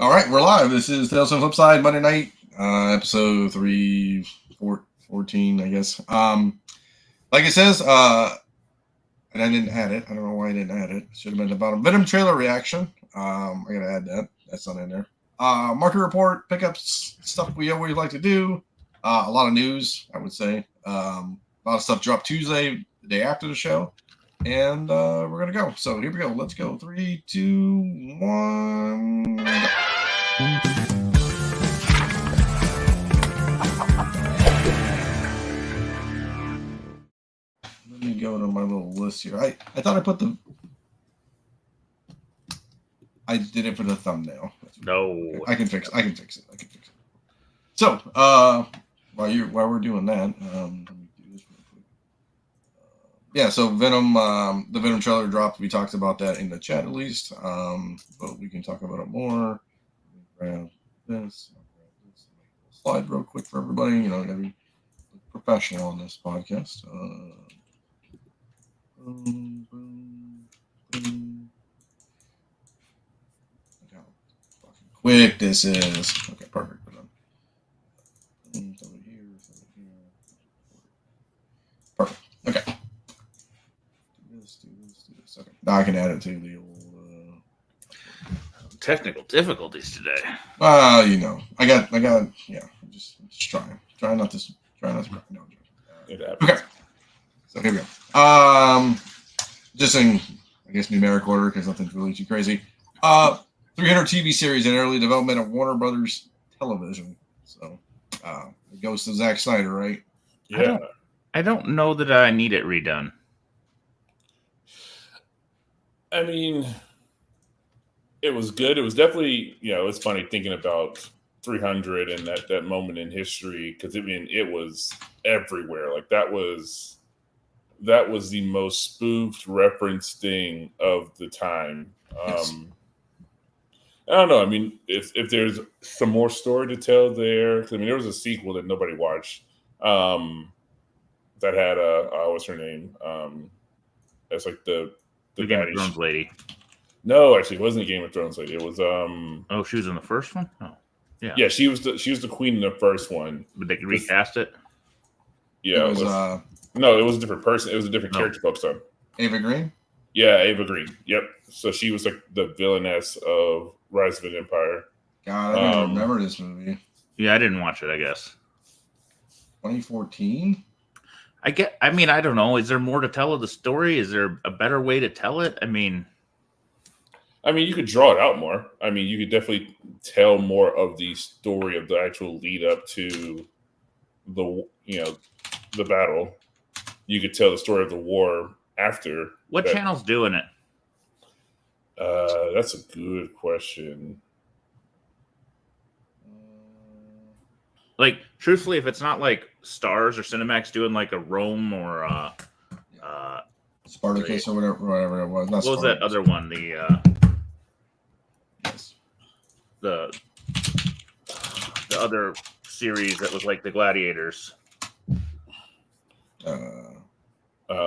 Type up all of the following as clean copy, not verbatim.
All right, we're live. This is Tales from the Flipside Monday night, episode 314, I guess. Like it says, and I didn't add it. I don't know why I didn't add it. Should have been at the bottom. Venom trailer reaction. I gotta add that. That's not in there. Market report, pickups, stuff we always like to do. A lot of news, I would say. A lot of stuff dropped Tuesday, the day after the show. And we're going to go. So here we go. Let's go. 3, 2, 1. Let me go to my little list here. I thought I put the... I did it for the thumbnail. No. I can fix it. So, while we're doing that, let me do this real quick. Yeah, so Venom, the Venom trailer dropped. We talked about that in the chat at least, but we can talk about it more. Grab this. Slide real quick for everybody. You know, gotta be professional on this podcast. Boom, boom, boom. Look how fucking quick this is. Okay, perfect. Perfect. Okay. Do this. Okay. Now I can add it to the old. Technical difficulties today. You know, I got. Yeah, I'm just trying. Try not to cry. No. Okay. So here we go. Just in, I guess, numeric order because nothing's really too crazy. 300 TV series in early development at Warner Brothers Television. So it goes to Zack Snyder, right? Yeah. I don't know that I need it redone. I mean, it was good. It was definitely, it's funny thinking about 300 and that moment in history because, I mean, it was everywhere. Like, that was the most spoofed, referenced thing of the time. Yes. I don't know. I mean, if there's some more story to tell there, I mean, there was a sequel that nobody watched that had what's her name? That's like the Game of Thrones lady. No, actually, it wasn't a Game of Thrones lady. It was Oh, she was in the first one. Oh, yeah. Yeah, she was the queen in the first one. But they could recast it. Yeah, it was no, it was a different person. It was a different character focused on. Ava Green. Yeah, Ava Green. Yep. So she was like the villainess of Rise of an Empire. God, I don't remember this movie. Yeah, I didn't watch it, I guess. 2014? I mean, I don't know. Is there more to tell of the story? Is there a better way to tell it? I mean, you could draw it out more. I mean, you could definitely tell more of the story of the actual lead up to the battle. You could tell the story of the war after. What channel's doing it? That's a good question. Like, truthfully, if it's not like Stars or Cinemax doing like a Rome or Spartacus or whatever it was. What was that other one? The other series that was like the Gladiators.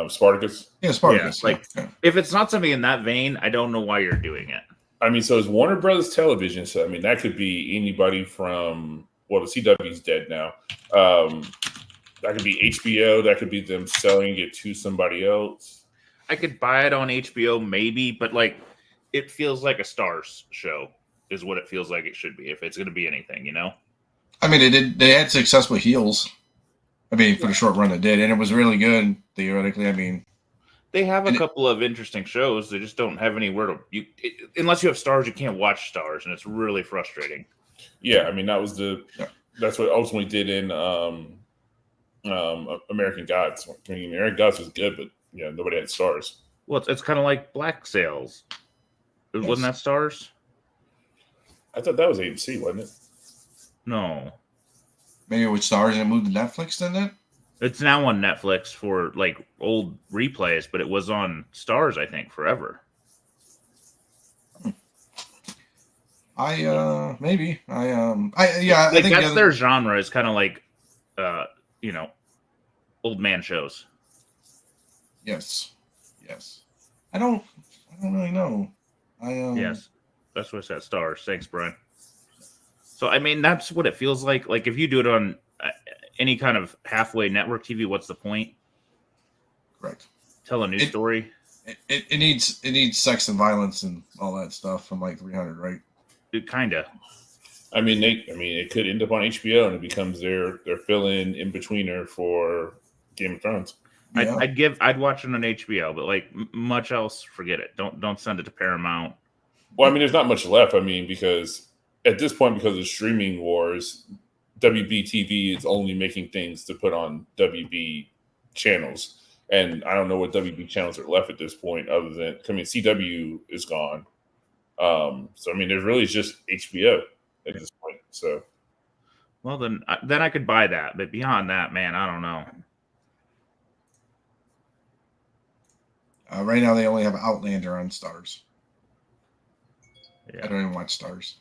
Spartacus. Yeah, Spartacus. Yeah, if it's not something in that vein, I don't know why you're doing it. I mean, so it's Warner Brothers Television. So I mean, that could be anybody from. Well, the CW's dead now. That could be HBO. That could be them selling it to somebody else. I could buy it on HBO, maybe, but like, it feels like a Stars show is what it feels like it should be if it's going to be anything, you know? I mean, they had success with Heels. I mean, for the short run it did, and it was really good, theoretically. I mean, they have a couple of interesting shows. They just don't have anywhere to... unless you have Stars, you can't watch Stars, and it's really frustrating. Yeah, I mean, that's what ultimately did in American Gods. I mean, American Gods was good, but nobody had Stars. Well, it's kind of like Black Sails. Yes. Wasn't that Stars? I thought that was AMC, wasn't it? No. Maybe with Stars and it moved to Netflix, didn't it? It's now on Netflix for like old replays, but it was on Stars, I think, forever. Maybe. I think that's their genre is kind of like, old man shows. Yes. I don't really know. Yes, that's what I said. Stars. Thanks, Brian. So I mean, that's what it feels like. Like if you do it on any kind of halfway network TV, what's the point? Correct. Tell a new story. It needs sex and violence and all that stuff from like 300, right? It kinda. I mean, it could end up on HBO and it becomes their fill-in in-betweener for Game of Thrones. Yeah. I'd watch it on HBO, but like much else, forget it. Don't send it to Paramount. Well, I mean, there's not much left. I mean, because at this point, because of streaming wars, WB TV is only making things to put on WB channels. And I don't know what WB channels are left at this point other than, I mean, CW is gone. So, I mean, there's really just HBO at this point. So, well, then I could buy that. But beyond that, man, I don't know. Right now, they only have Outlander on Stars. Yeah. I don't even watch Stars.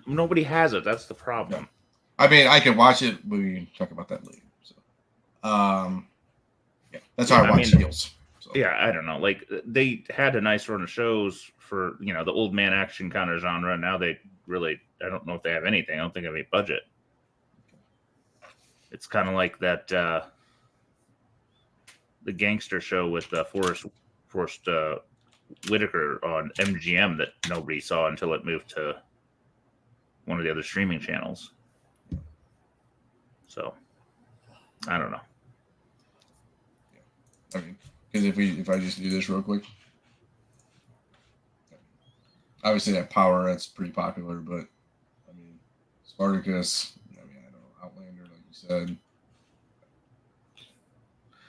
Nobody has it. That's the problem. I mean, I could watch it, but we can talk about that later. So, yeah, that's how I watch Heels. So. Yeah, I don't know. Like they had a nice run of shows for the old man action kind of genre. Now they really, I don't know if they have anything. I don't think they have any budget. It's kind of like that the gangster show with Forrest Whitaker on MGM that nobody saw until it moved to one of the other streaming channels. So I don't know. I mean, because if I just do this real quick, obviously that Power, that's pretty popular, but I mean Spartacus, I mean, I don't know, Outlander, like you said.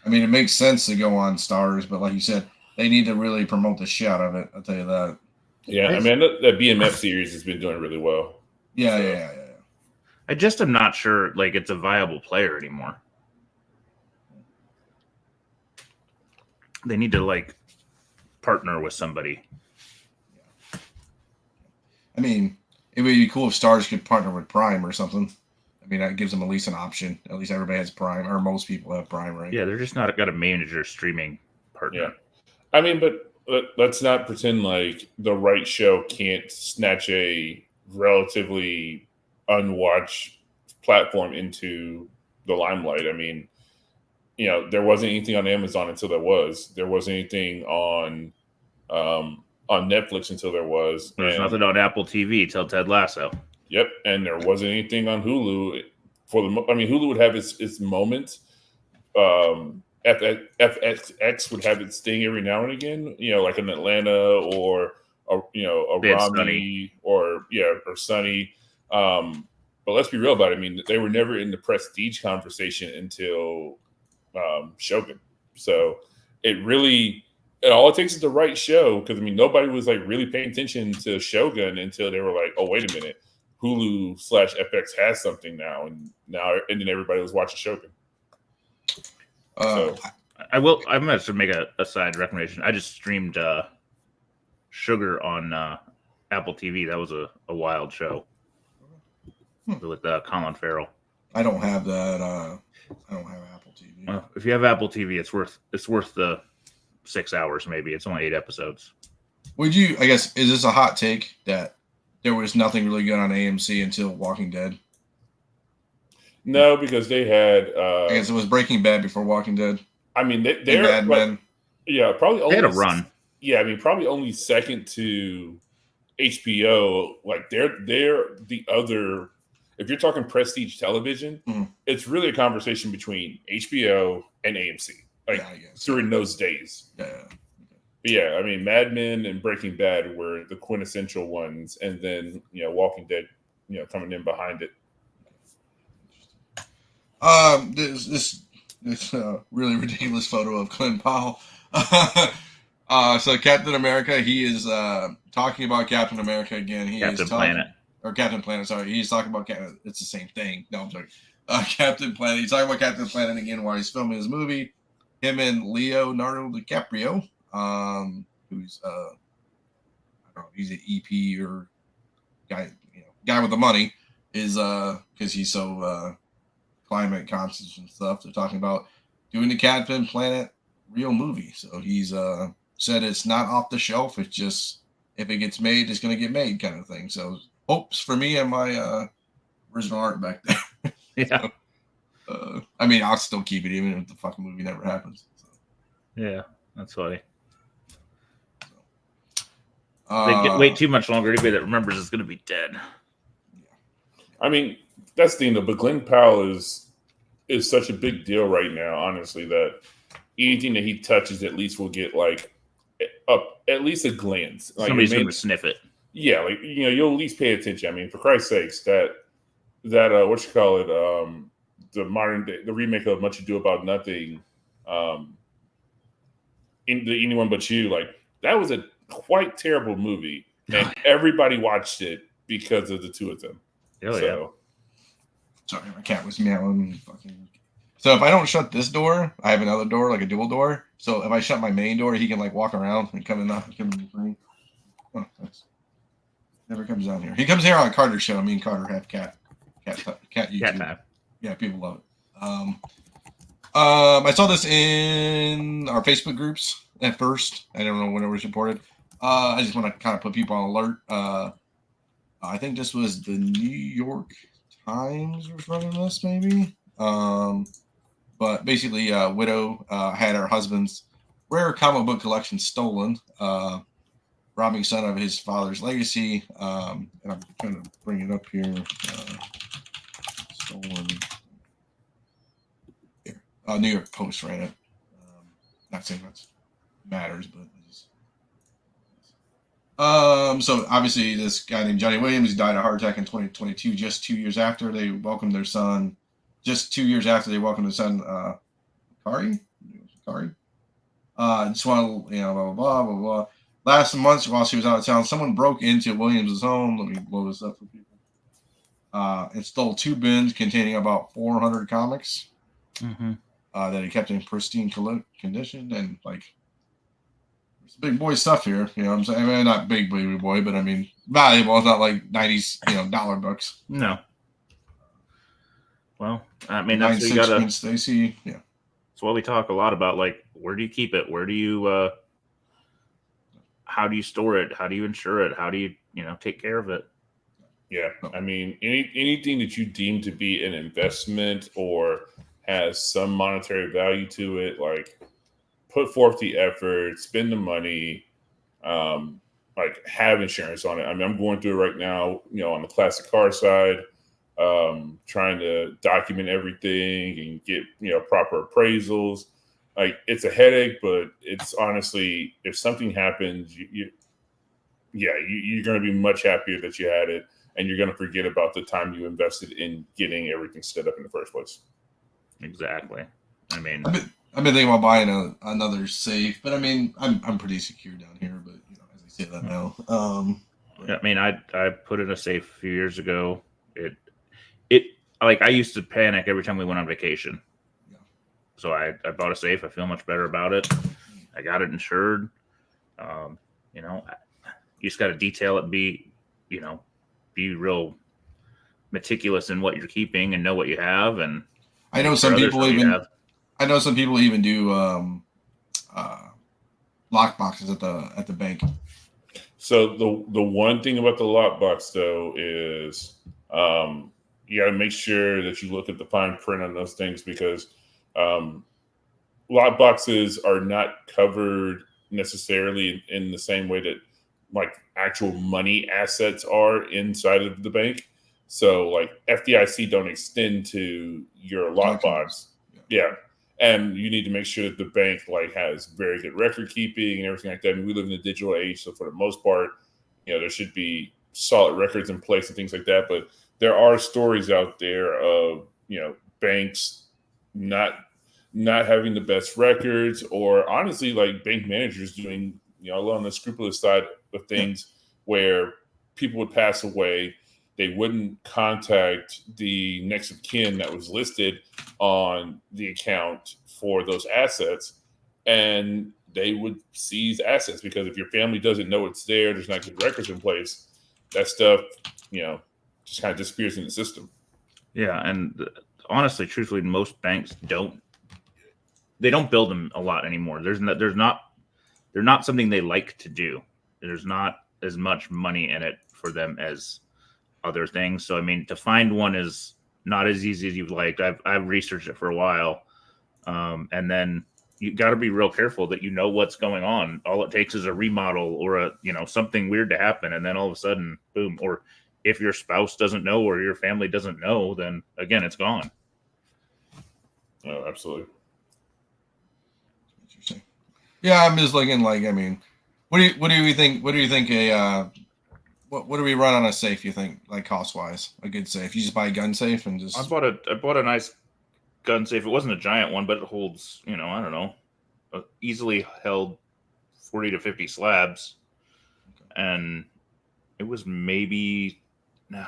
I mean, it makes sense to go on Stars, but like you said, they need to really promote the shit out of it. I'll tell you that. Yeah, I mean, that BMF series has been doing really well. Yeah, So- yeah. I just am not sure like it's a viable player anymore. They need to like partner with somebody. I mean, it would be cool if Stars could partner with Prime or something. I mean, that gives them at least an option. At least everybody has Prime, or most people have Prime, right? Yeah, they're just not got a major streaming partner. Yeah. I mean, but let's not pretend like the right show can't snatch a relatively unwatched platform into the limelight. I mean, there wasn't anything on Amazon until there was. There wasn't anything on Netflix until there was. There's nothing on Apple TV till Ted Lasso. Yep, and there wasn't anything on Hulu. Hulu would have its moments. FXX would have its thing every now and again. Like an Atlanta or a Rami or Sunny. But let's be real about it. I mean, they were never in the prestige conversation until Shogun. So all it takes is the right show. Because I mean, nobody was like really paying attention to Shogun until they were like, "Oh, wait a minute, Hulu/FX has something now," and then everybody was watching Shogun. I'm going to make a side recommendation. I just streamed Sugar on Apple TV. That was a wild show with Colin Farrell. I don't have that. I don't have Apple TV. If you have Apple TV, it's worth the 6 hours. Maybe it's only 8 episodes. Would you? I guess is this a hot take that there was nothing really good on AMC until Walking Dead? No, because they had. I guess it was Breaking Bad before Walking Dead. I mean, they're Mad Men. Yeah, probably only They had a run. Yeah, I mean, probably only second to HBO. Like they're the other. If you're talking prestige television, it's really a conversation between HBO and AMC. Like during those days. Yeah. But yeah, I mean, Mad Men and Breaking Bad were the quintessential ones, and then Walking Dead, coming in behind it. This really ridiculous photo of Clint Powell. So Captain America, he is talking about Captain America again. Captain Planet. Sorry, he's talking about Captain. It's the same thing. No, I'm sorry. Captain Planet. He's talking about Captain Planet again while he's filming his movie. Him and Leonardo DiCaprio, who's I don't know, he's an EP or guy with the money, is because he's so climate conscious and stuff. They're talking about doing the Captain Planet real movie. So he's said it's not off the shelf. It's just if it gets made, it's going to get made kind of thing. So hopes for me and my original art back there. Yeah. I mean, I'll still keep it even if the fucking movie never happens. So. Yeah, that's funny. So. Wait too much longer. Anybody that remembers is going to be dead. I mean, that's the thing, though. But Glenn Powell is such a big deal right now, honestly, that anything that he touches at least will get like up at least a glance. Like Somebody's going to sniff it. Yeah, like you'll at least pay attention. I mean, for Christ's sakes, that what you call it, the modern day, the remake of Much Ado About Nothing, in the Anyone But You, like that was a quite terrible movie, and everybody watched it because of the two of them. Oh, yeah. Sorry, my cat was meowing. So if I don't shut this door, I have another door, like a dual door. So if I shut my main door, he can like walk around and come in free. Oh, that's never comes down here. He comes here on Carter's show. Me and Carter have cat YouTube. Cat time. Yeah, people love it. I saw this in our Facebook groups at first. I don't know when it was reported. I just want to kind of put people on alert. I think this was the New York Times was running this, maybe. But basically, widow had her husband's rare comic book collection stolen, robbing son of his father's legacy. And I'm trying to bring it up here. Stolen. Here. New York Post ran it. Not saying that matters, but so obviously this guy named Johnny Williams died of a heart attack in 2022, just 2 years after they welcomed their son. Just 2 years after they welcomed their son, Kari. Just want to, blah, blah, blah, blah. Last month, while she was out of town, someone broke into Williams' home. Let me blow this up for people. And stole 2 bins containing about 400 comics that he kept in pristine condition. And, like, it's big boy stuff here. You know what I'm saying? I mean, not big baby boy, but I mean, valuable. It's not like 90s, dollar books. No. Well, I mean, that's what you gotta. Stacy, yeah. That's why we talk a lot about, like, where do you keep it? Where do you, how do you store it? How do you insure it? How do you, take care of it? Yeah, I mean, anything that you deem to be an investment or has some monetary value to it, like, put forth the effort, spend the money, like have insurance on it. I mean, I'm going through it right now, on the classic car side, trying to document everything and get, proper appraisals. Like it's a headache, but it's honestly, if something happens, you're going to be much happier that you had it, and you're going to forget about the time you invested in getting everything set up in the first place. Exactly. I mean, I've been thinking about buying another safe, but I mean, I'm pretty secure down here. But as I say that now, I mean, I put in a safe a few years ago. It like I used to panic every time we went on vacation. Yeah. So I bought a safe. I feel much better about it. I got it insured. You just got to detail it. Be real meticulous in what you're keeping and know what you have. And I know some people even do lock boxes at the bank. So the one thing about the lockbox though is you got to make sure that you look at the fine print on those things, because lockboxes are not covered necessarily in the same way that like actual money assets are inside of the bank. So like FDIC don't extend to your lockbox. Yeah. And you need to make sure that the bank like has very good record keeping and everything like that. I mean, we live in a digital age, so for the most part, there should be solid records in place and things like that. But there are stories out there of banks not having the best records, or honestly, like bank managers doing on the scrupulous side of things, where people would pass away. They wouldn't contact the next of kin that was listed on the account for those assets, and they would seize assets, because if your family doesn't know it's there's not good records in place, that stuff, just kind of disappears in the system. Yeah, and honestly, truthfully, most banks don't build them a lot anymore. They're not something they like to do. There's not as much money in it for them as other things. So I mean, to find one is not as easy as you'd like. I've researched it for a while, and then you got to be real careful that you know what's going on. All it takes is a remodel or a something weird to happen, and then all of a sudden, boom. Or if your spouse doesn't know or your family doesn't know, then again, it's gone. Oh, absolutely. Interesting. Yeah, I'm just looking like, I mean, what do you think? What do you think what do we run on a safe? You think, like, cost wise, a good safe? You just buy a gun safe and just. I bought a nice gun safe. It wasn't a giant one, but it holds, I don't know, easily held 40 to 50 slabs. And it was maybe, no,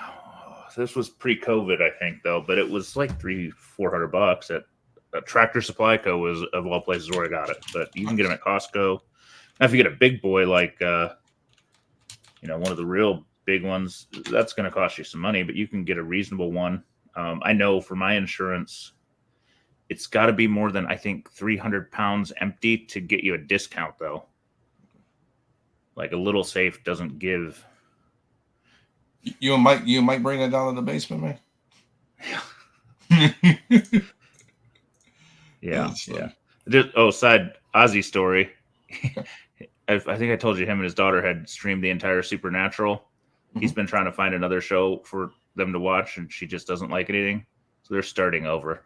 this was pre-COVID, I think, though, but it was like $300-400 at Tractor Supply Co. was of all places where I got it. But you can get them at Costco. Now, if you get a big boy like, one of the real big ones, that's going to cost you some money, but you can get a reasonable one. I know for my insurance, it's got to be more than, I think, 300 pounds empty to get you a discount, though. Like a little safe doesn't give. You might bring that down to the basement, man. Yeah. Side Ozzy story. I think I told you him and his daughter had streamed the entire Supernatural. Mm-hmm. He's been trying to find another show for them to watch, and she just doesn't like anything. So they're starting over.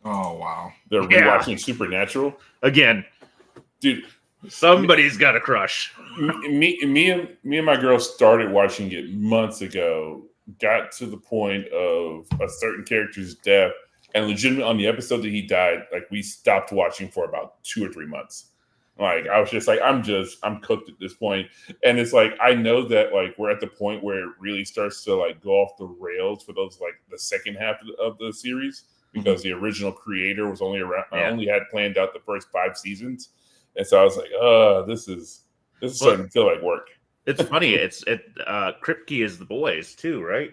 Oh, wow. They're rewatching Supernatural? Again. Dude. Somebody's got a crush. Me and my girl started watching it months ago, got to the point of a certain character's death, and legitimately on the episode that he died, like, we stopped watching for about 2 or 3 months. Like, I was just like, I'm cooked at this point. And it's like, I know that, like, we're at the point where it really starts to, like, go off the rails for those, like, the second half of the series, because the original creator was only around. I only had planned out the first 5 seasons. And so I was like, this is starting to feel like work. It's funny. Kripke is the boys too, right?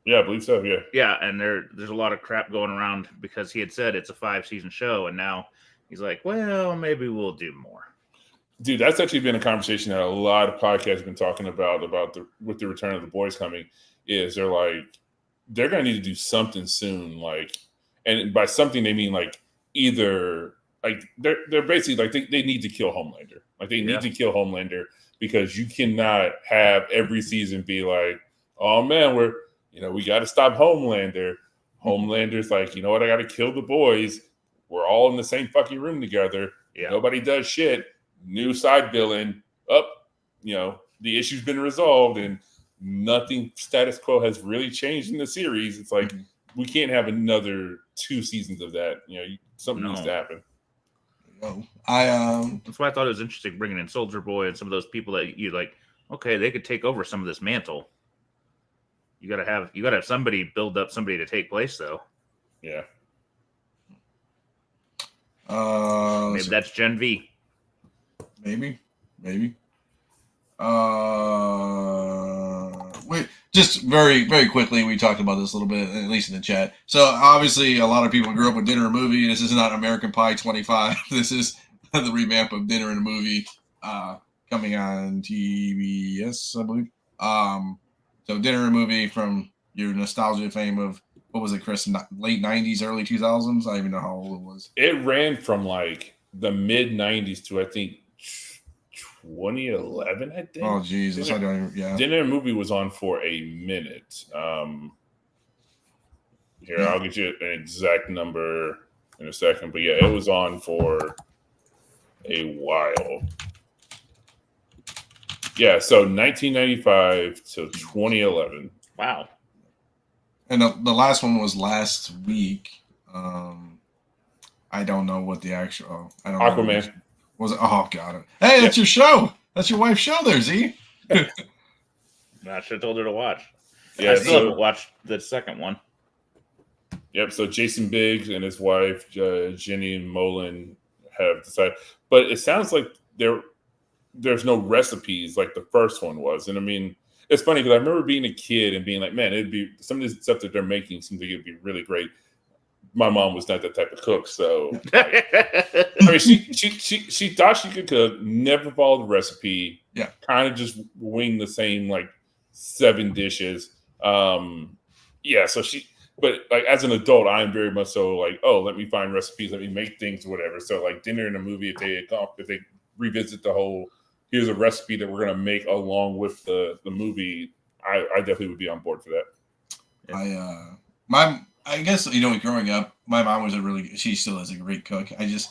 Yeah, I believe so. Yeah. Yeah, and there's a lot of crap going around because he had said it's a 5-season show, and now he's like, well, maybe we'll do more. Dude, that's actually been a conversation that a lot of podcasts have been talking about with the return of the boys coming. Is they're going to need to do something soon, like, and by something they mean like either. Like they're basically like they need to kill Homelander. Like they need to kill Homelander, because you cannot have every season be like, oh man, we got to stop Homelander. Homelander's like, you know what, I got to kill the boys. We're all in the same fucking room together. Yeah. Nobody does shit. New side villain. The issue's been resolved and nothing status quo has really changed in the series. It's like we can't have another 2 seasons of that. Something needs to happen. That's why I thought it was interesting bringing in Soldier Boy and some of those people that you like. Okay, they could take over some of this mantle. You gotta have somebody build up somebody to take place, though. Yeah. Maybe that's Gen V. Maybe. Wait, just very, very quickly, we talked about this a little bit, at least in the chat. So obviously, a lot of people grew up with Dinner and a Movie. This is not American Pie 25. This is the revamp of Dinner and a Movie, coming on TBS, I believe. So Dinner and a Movie, from your nostalgia fame of, what was it, Chris? Late 90s, early 2000s? I don't even know how old it was. It ran from like the mid 90s to, I think, 2011, I think. Oh, Jesus. Dinner and Movie was on for a minute. Here, I'll get you an exact number in a second. But yeah, it was on for a while. Yeah, so 1995 to 2011. Wow. And the last one was last week. I don't know what the actual... I don't Aquaman. know. Was it? Oh, got it. Hey, that's your show. That's your wife's show there, Z. I should have told her to watch. Yeah, I still haven't watched the second one. Yep, so Jason Biggs and his wife, Jenny Molin, have decided. But it sounds like there's no recipes like the first one was. And I mean, it's funny because I remember being a kid and being like, man, it'd be some of the stuff that they're making seems like it'd be really great. My mom was not that type of cook, so I mean, she thought she could cook, never followed the recipe, kind of just wing the same like 7 dishes, Yeah, so but like as an adult, I'm very much so like, oh, let me find recipes, let me make things, or whatever. So like dinner and a movie, if they revisit the whole, here's a recipe that we're gonna make along with the movie, I definitely would be on board for that. I guess growing up, my mom was she still is a great cook. I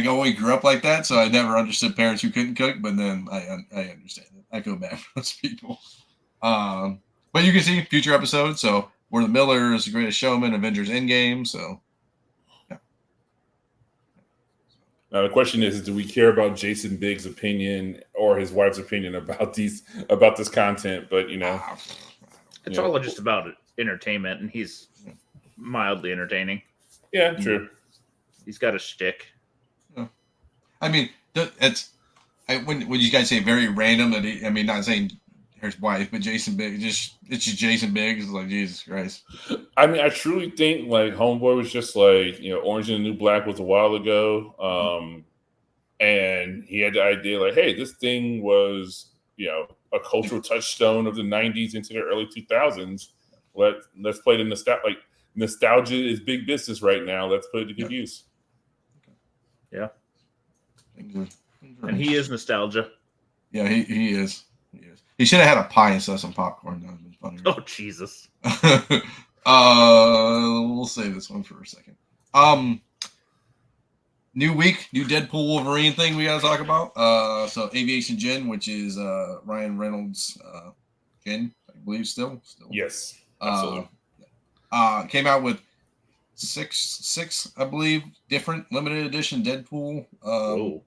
always grew up like that, so I never understood parents who couldn't cook. But then I understand it. I go back for those people. But you can see future episodes. So We're the Millers, The Greatest Showman, Avengers Endgame. So yeah. Now the question is, do we care about Jason Biggs' opinion or his wife's opinion about this content? But it's all just about entertainment, and he's mildly entertaining. Yeah, true. He's got a shtick. I mean, when you guys say very random, that not saying his wife, but Jason Biggs, it's just Jason Biggs. It's like, Jesus Christ. I mean, I truly think like Homeboy was just like, Orange and the New Black was a while ago. And he had the idea like, hey, this thing was, a cultural touchstone of the 90s into the early 2000s. Let's play the nostalgia. Like, nostalgia is big business right now. Let's put it to good use. Yeah. And he is nostalgia. Yeah, he is. He is. He should have had a pie instead of some popcorn. That would have been funny. Oh, Jesus. We'll save this one for a second. New week, new Deadpool Wolverine thing we got to talk about. So Aviation Gin, which is Ryan Reynolds' gin, I believe still. Yes, absolutely. Came out with six, I believe, different limited edition Deadpool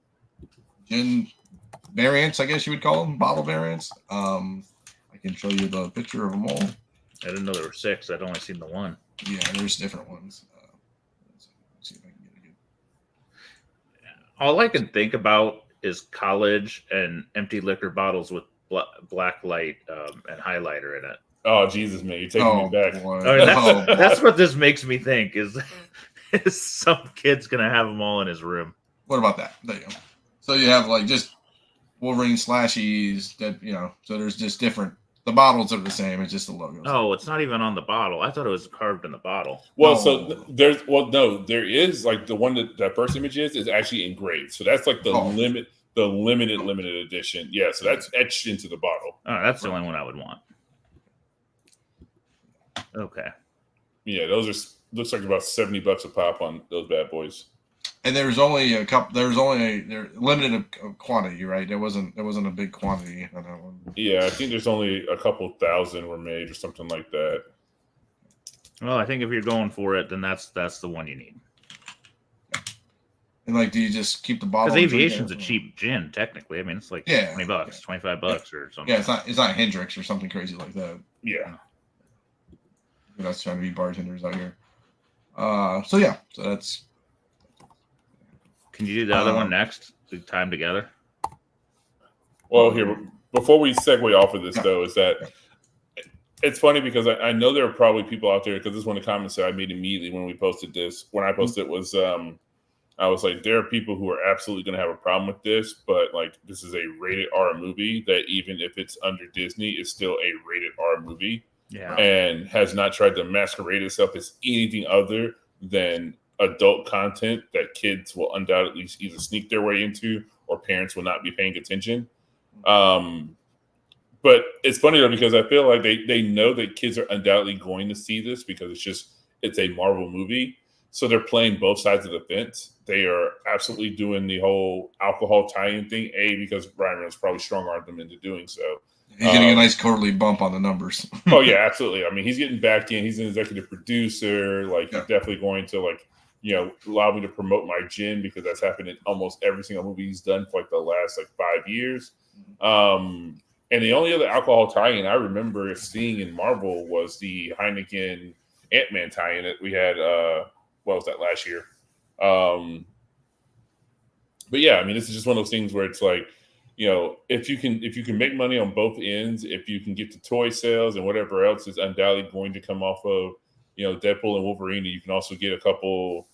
gin variants, I guess you would call them, bottle variants. I can show you the picture of them all. I didn't know there were 6. I'd only seen the one. Yeah, there's different ones. Let's see if I can get a good. All I can think about is college and empty liquor bottles with black light and highlighter in it. Oh, Jesus, man, you're taking me back. I mean, that's what this makes me think is some kid's going to have them all in his room. What about that? There you go. So you have like just Wolverine slashies that, so there's just different. The bottles are the same. It's just the logo. Oh, it's not even on the bottle. I thought it was carved in the bottle. Well, there is like the one that first image is actually engraved. So that's like the limited edition. Yeah. So that's etched into the bottle. Oh, that's the only one I would want. Okay. Yeah. Those looks like about $70 a pop on those bad boys. And there's only a couple. They're limited quantity, right? There wasn't a big quantity on that one. Yeah, I think there's only a couple thousand were made or something like that. Well, I think if you're going for it, then that's the one you need. And like, do you just keep the bottle? Because Aviation's a cheap gin, technically. I mean, it's like $20, $25 or something. Yeah, it's not Hendrix or something crazy like that. Yeah, we're not trying to be bartenders out here. So that's. Can you do the other one next? The time together. Well, here before we segue off of this, though, is that it's funny because I know there are probably people out there, because this is one of the comments that I made immediately when we posted this. When I posted it was, I was like, there are people who are absolutely going to have a problem with this, but like this is a rated R movie that even if it's under Disney, is still a rated R movie. Yeah, and has not tried to masquerade itself as anything other than adult content that kids will undoubtedly either sneak their way into or parents will not be paying attention. But it's funny though, because I feel like they know that kids are undoubtedly going to see this because it's a Marvel movie. So they're playing both sides of the fence. They are absolutely doing the whole alcohol tie-in thing, because Ryan Reynolds probably strong-armed them into doing so. He's getting a nice quarterly bump on the numbers. Oh yeah, absolutely. I mean, he's getting back in. He's an executive producer. Like, he's definitely going to allow me to promote my gin, because that's happened in almost every single movie he's done for like the last 5 years. And the only other alcohol tie-in I remember seeing in Marvel was the Heineken Ant-Man tie-in that we had. What was that, last year? But yeah, I mean, this is just one of those things where it's like, if you can make money on both ends, if you can get the toy sales and whatever else is undoubtedly going to come off of, Deadpool and Wolverine, you can also get a couple,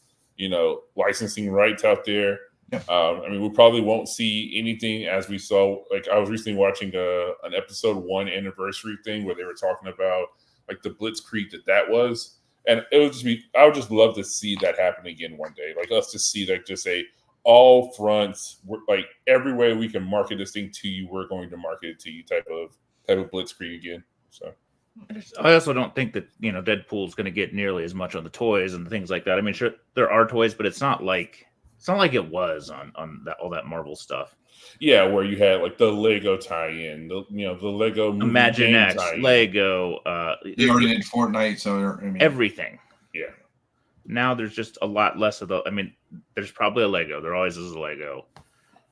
licensing rights out there. Yeah. I mean, we probably won't see anything as we saw. Like, I was recently watching an episode 1 anniversary thing where they were talking about like the blitzkrieg that was, and it would just be. I would just love to see that happen again one day. Like, us to see like just a all fronts, like every way we can market this thing to you, we're going to market it to you type of blitzkrieg again. So. I also don't think that Deadpool's going to get nearly as much on the toys and things like that. I mean, sure there are toys, but it's not like it was on all that Marvel stuff. Yeah, where you had like the Lego tie-in, the Lego movie Imagine game X, tie-in. Lego. They already did Fortnite, so I mean everything. Yeah. Now there's just a lot less of the. I mean, there's probably a Lego. There always is a Lego.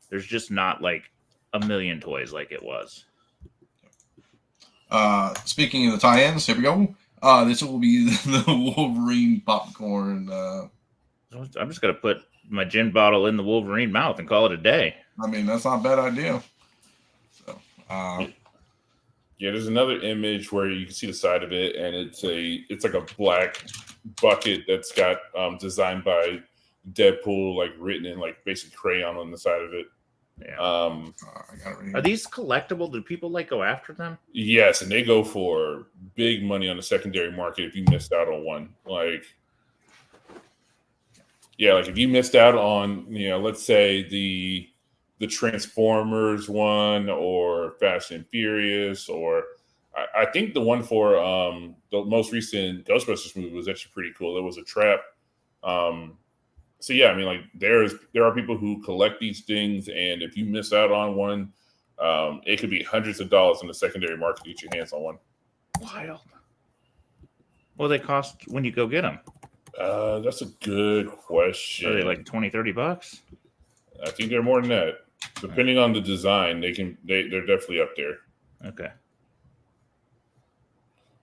There's just not like a million toys like it was. Speaking of the tie-ins, here we go. This will be the Wolverine popcorn. I'm just gonna put my gin bottle in the Wolverine mouth and call it a day. I mean, that's not a bad idea. So, yeah, there's another image where you can see the side of it, and it's like a black bucket that's got designed by Deadpool, like written in like basic crayon on the side of it. Yeah. I got it right here. Are these collectible? Do people like go after them? Yes, and they go for big money on the secondary market if you missed out on one. Like, yeah, like if you missed out on, let's say the Transformers one or Fast and Furious, or I think the one for the most recent Ghostbusters movie was actually pretty cool. It was a trap. So yeah, I mean, like there are people who collect these things, and if you miss out on one, it could be hundreds of dollars in the secondary market to get your hands on one. Wild. What do they cost when you go get them? That's a good question. Are they like $20-$30? I think they're more than that. Depending on the design, they're definitely up there. Okay.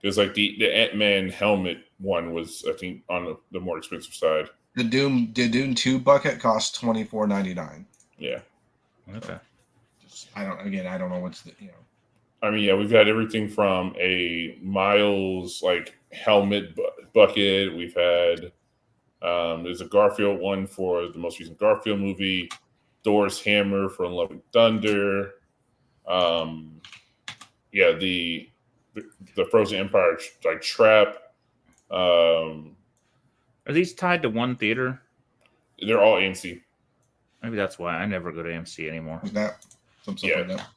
Because like the Ant-Man helmet one was, I think, on the more expensive side. The Doom 2 bucket costs $24.99. Yeah. Okay. I don't know what's the I mean, yeah, we've had everything from a Miles like helmet bucket. We've had there's a Garfield one for the most recent Garfield movie. Thor's hammer for Love and Thunder. Yeah, the Frozen Empire like trap. Are these tied to one theater? They're all AMC. Maybe that's why I never go to AMC anymore. is that some stuff like that.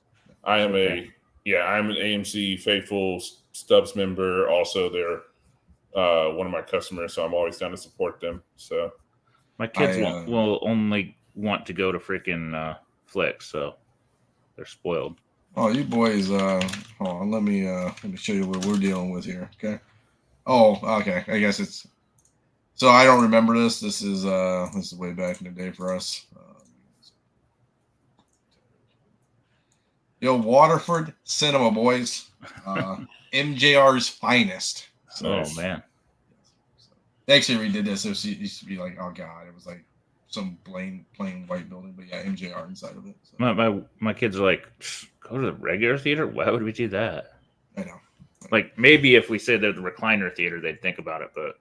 I'm an AMC faithful Stubbs member. Also, they're one of my customers, so I'm always down to support them. So my kids will only want to go to freaking Flicks, so they're spoiled. Oh, you boys! Hold on, let me show you what we're dealing with here. Okay. Oh, okay. I guess it's. So I don't remember this. This is way back in the day for us. Waterford Cinema, boys. MJR's finest. So, oh man. They actually redid this. It used to be like, oh god, it was like some plain white building, but yeah, MJR inside of it. So. My kids are like, go to the regular theater? Why would we do that? I know. Like maybe if we said they're the recliner theater, they'd think about it, but.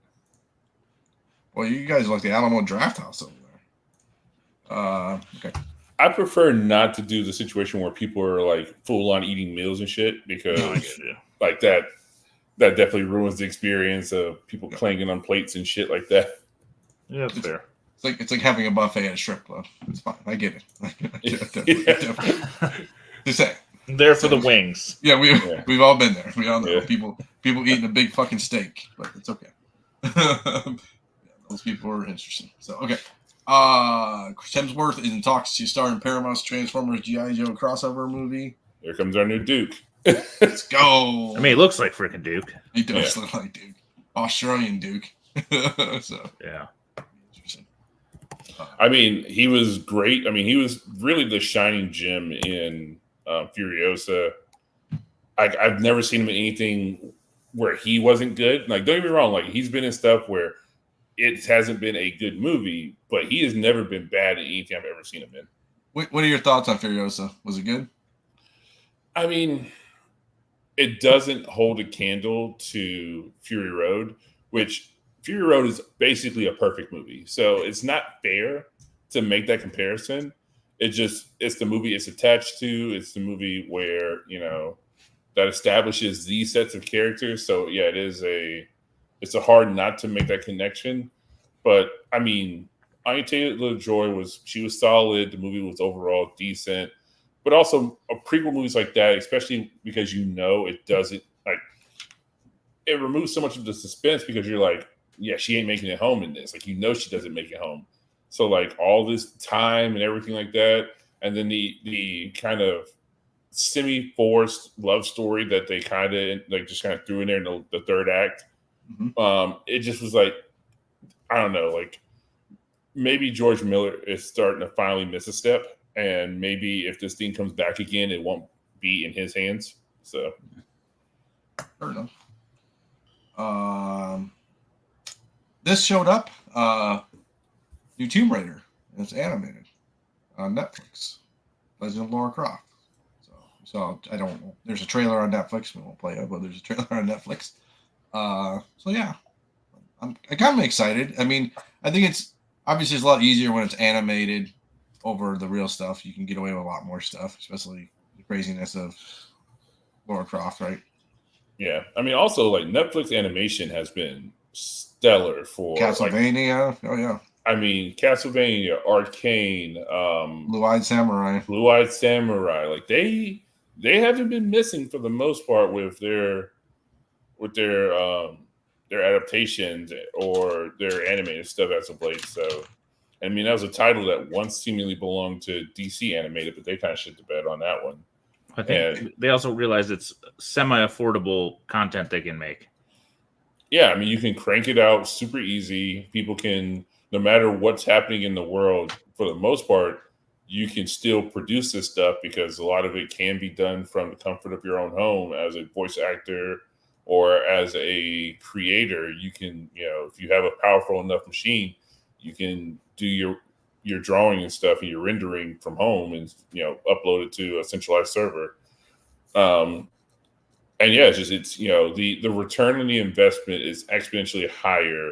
Well, you guys like the Alamo Draft House over there. Okay. I prefer not to do the situation where people are like full on eating meals and shit because like that definitely ruins the experience of people clanging on plates and shit like that. Yeah, that's fair. It's like having a buffet at a strip club. It's fine. I get it. Definitely. Just say. There for the wings. Yeah, we've all been there. We all know people eating a big fucking steak, but it's okay. Those people are interesting. So okay. Hemsworth is in talks to star in Paramount's Transformers G.I. Joe crossover movie. Here comes our new Duke. Let's go. I mean, he looks like freaking Duke. He does look like Duke. Australian Duke. So yeah. Interesting. I mean, he was great. I mean, he was really the shining gem in Furiosa. I've never seen him in anything where he wasn't good. Like, don't get me wrong. Like, he's been in stuff where it hasn't been a good movie, but he has never been bad in anything I've ever seen him in. What are your thoughts on Furiosa? Was it good? I mean, it doesn't hold a candle to Fury Road, which Fury Road is basically a perfect movie. So it's not fair to make that comparison. It's the movie it's attached to. It's the movie where, that establishes these sets of characters. So yeah, it's a hard not to make that connection. But I mean, Anya Taylor-Joy was solid. The movie was overall decent, but also a prequel movies like that, especially because it doesn't like it removes so much of the suspense because you're like, yeah, she ain't making it home in this. Like, she doesn't make it home. So like all this time and everything like that, and then the kind of semi-forced love story that they kind of like just kind of threw in there in the third act. It just was like, I don't know, like maybe George Miller is starting to finally miss a step, and maybe if this thing comes back again, it won't be in his hands. So, fair enough. This showed up. New Tomb Raider. It's animated on Netflix. Legend of Lara Croft. So I don't know. There's a trailer on Netflix. We won't play it, but there's a trailer on Netflix. So yeah, I'm kind of excited. I mean, I think it's obviously it's a lot easier when it's animated over the real stuff. You can get away with a lot more stuff, especially the craziness of Lara Croft, right? Yeah, I mean, also like Netflix animation has been stellar for Castlevania. Like, oh yeah. I mean, Castlevania, Arcane, Blue-Eyed Samurai. Like they haven't been missing for the most part with their adaptations or their animated stuff as of late. So, I mean, that was a title that once seemingly belonged to DC Animated, but they kind of shit the bed on that one. I think they also realize it's semi-affordable content they can make. Yeah, I mean, you can crank it out super easy. People can, no matter what's happening in the world, for the most part, you can still produce this stuff because a lot of it can be done from the comfort of your own home as a voice actor or as a creator. You can, if you have a powerful enough machine, you can do your drawing and stuff and your rendering from home and, upload it to a centralized server. And yeah, it's the return on the investment is exponentially higher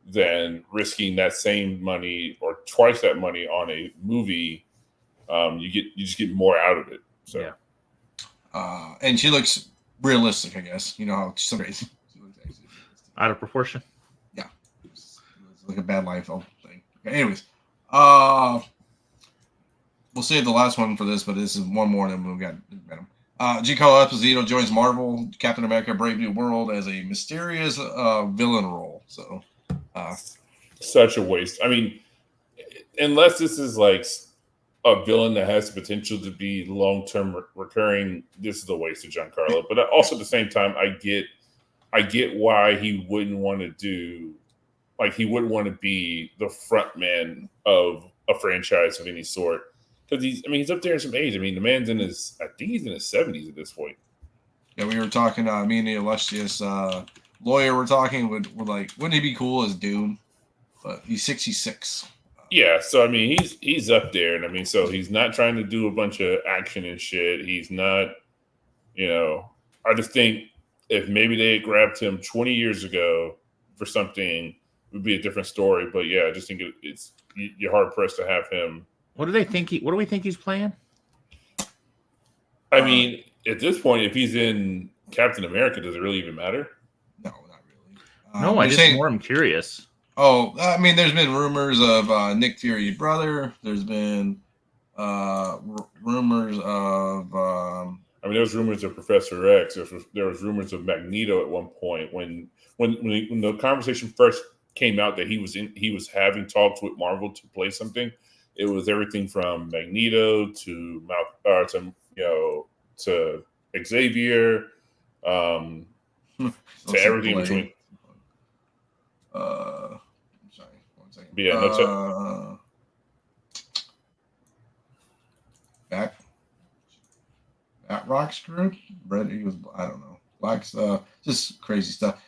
than risking that same money or twice that money on a movie. You just get more out of it. So, yeah. And she looks realistic, I guess. You know how she's crazy. She looks actually realistic. Out of proportion. Yeah, it's like a bad life thing. Okay, anyways, we'll save the last one for this, but this is one more, and then we've got Venom. Giancarlo Esposito joins Marvel Captain America: Brave New World as a mysterious villain role. So, such a waste. I mean, unless this is like a villain that has the potential to be long-term recurring, this is a waste of Giancarlo. But also at the same time, I get why he wouldn't want to do, like he wouldn't want to be the front man of a franchise of any sort. Because he's up there in some age. I mean, the man's I think he's in his 70s at this point. Yeah, we were talking, me and the illustrious lawyer were talking, we're like, wouldn't he be cool as Doom? But he's 66. Yeah, so I mean, he's up there, and I mean, so he's not trying to do a bunch of action and shit. He's not, I just think if maybe they had grabbed him 20 years ago for something, it would be a different story. But yeah, I just think it's you're hard pressed to have him. What do we think he's playing? I mean, at this point, if he's in Captain America, does it really even matter? No, not really. No, I'm curious. Oh, I mean, there's been rumors of Nick Fury's brother. There's been rumors of. I mean, there was rumors of Professor X. There was rumors of Magneto at one point when the conversation first came out that he was having talks with Marvel to play something. It was everything from Magneto to Xavier, to everything in between. I'm sorry, 1 second. But yeah, Back Rocks group. Red Eagles. I don't know. Black's just crazy stuff.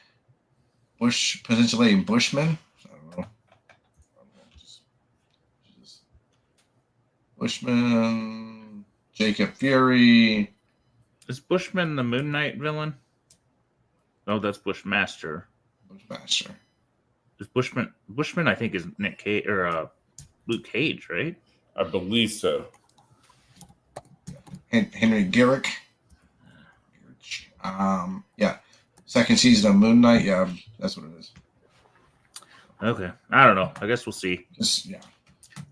Potentially Bushman. I don't know. Just Bushman. Jacob Fury. Is Bushman the Moon Knight villain? No, that's Bushmaster. Bushmaster. Is Bushman? I think is Nick Cage or Luke Cage, right? I believe so. Henry Garrick. Yeah. Second season of Moon Knight. Yeah, that's what it is. Okay. I don't know. I guess we'll see. Just, yeah.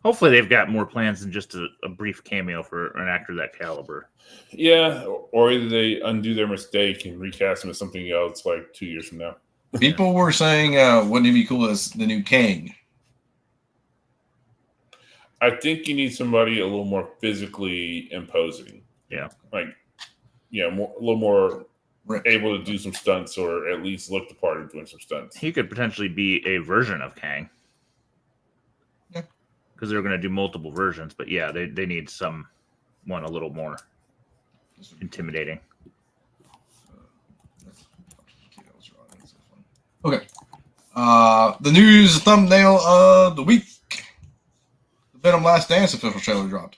Hopefully they've got more plans than just a brief cameo for an actor that caliber. Yeah, or either they undo their mistake and recast him as something else like 2 years from now. People were saying, wouldn't it be cool as the new Kang? I think you need somebody a little more physically imposing. Yeah. Like, a little more Rick. able to do some stunts or at least look the part of doing some stunts. He could potentially be a version of Kang. Yeah. Because they're going to do multiple versions. But yeah, they need someone a little more intimidating. Okay. The news thumbnail of the week. The Venom Last Dance official trailer dropped.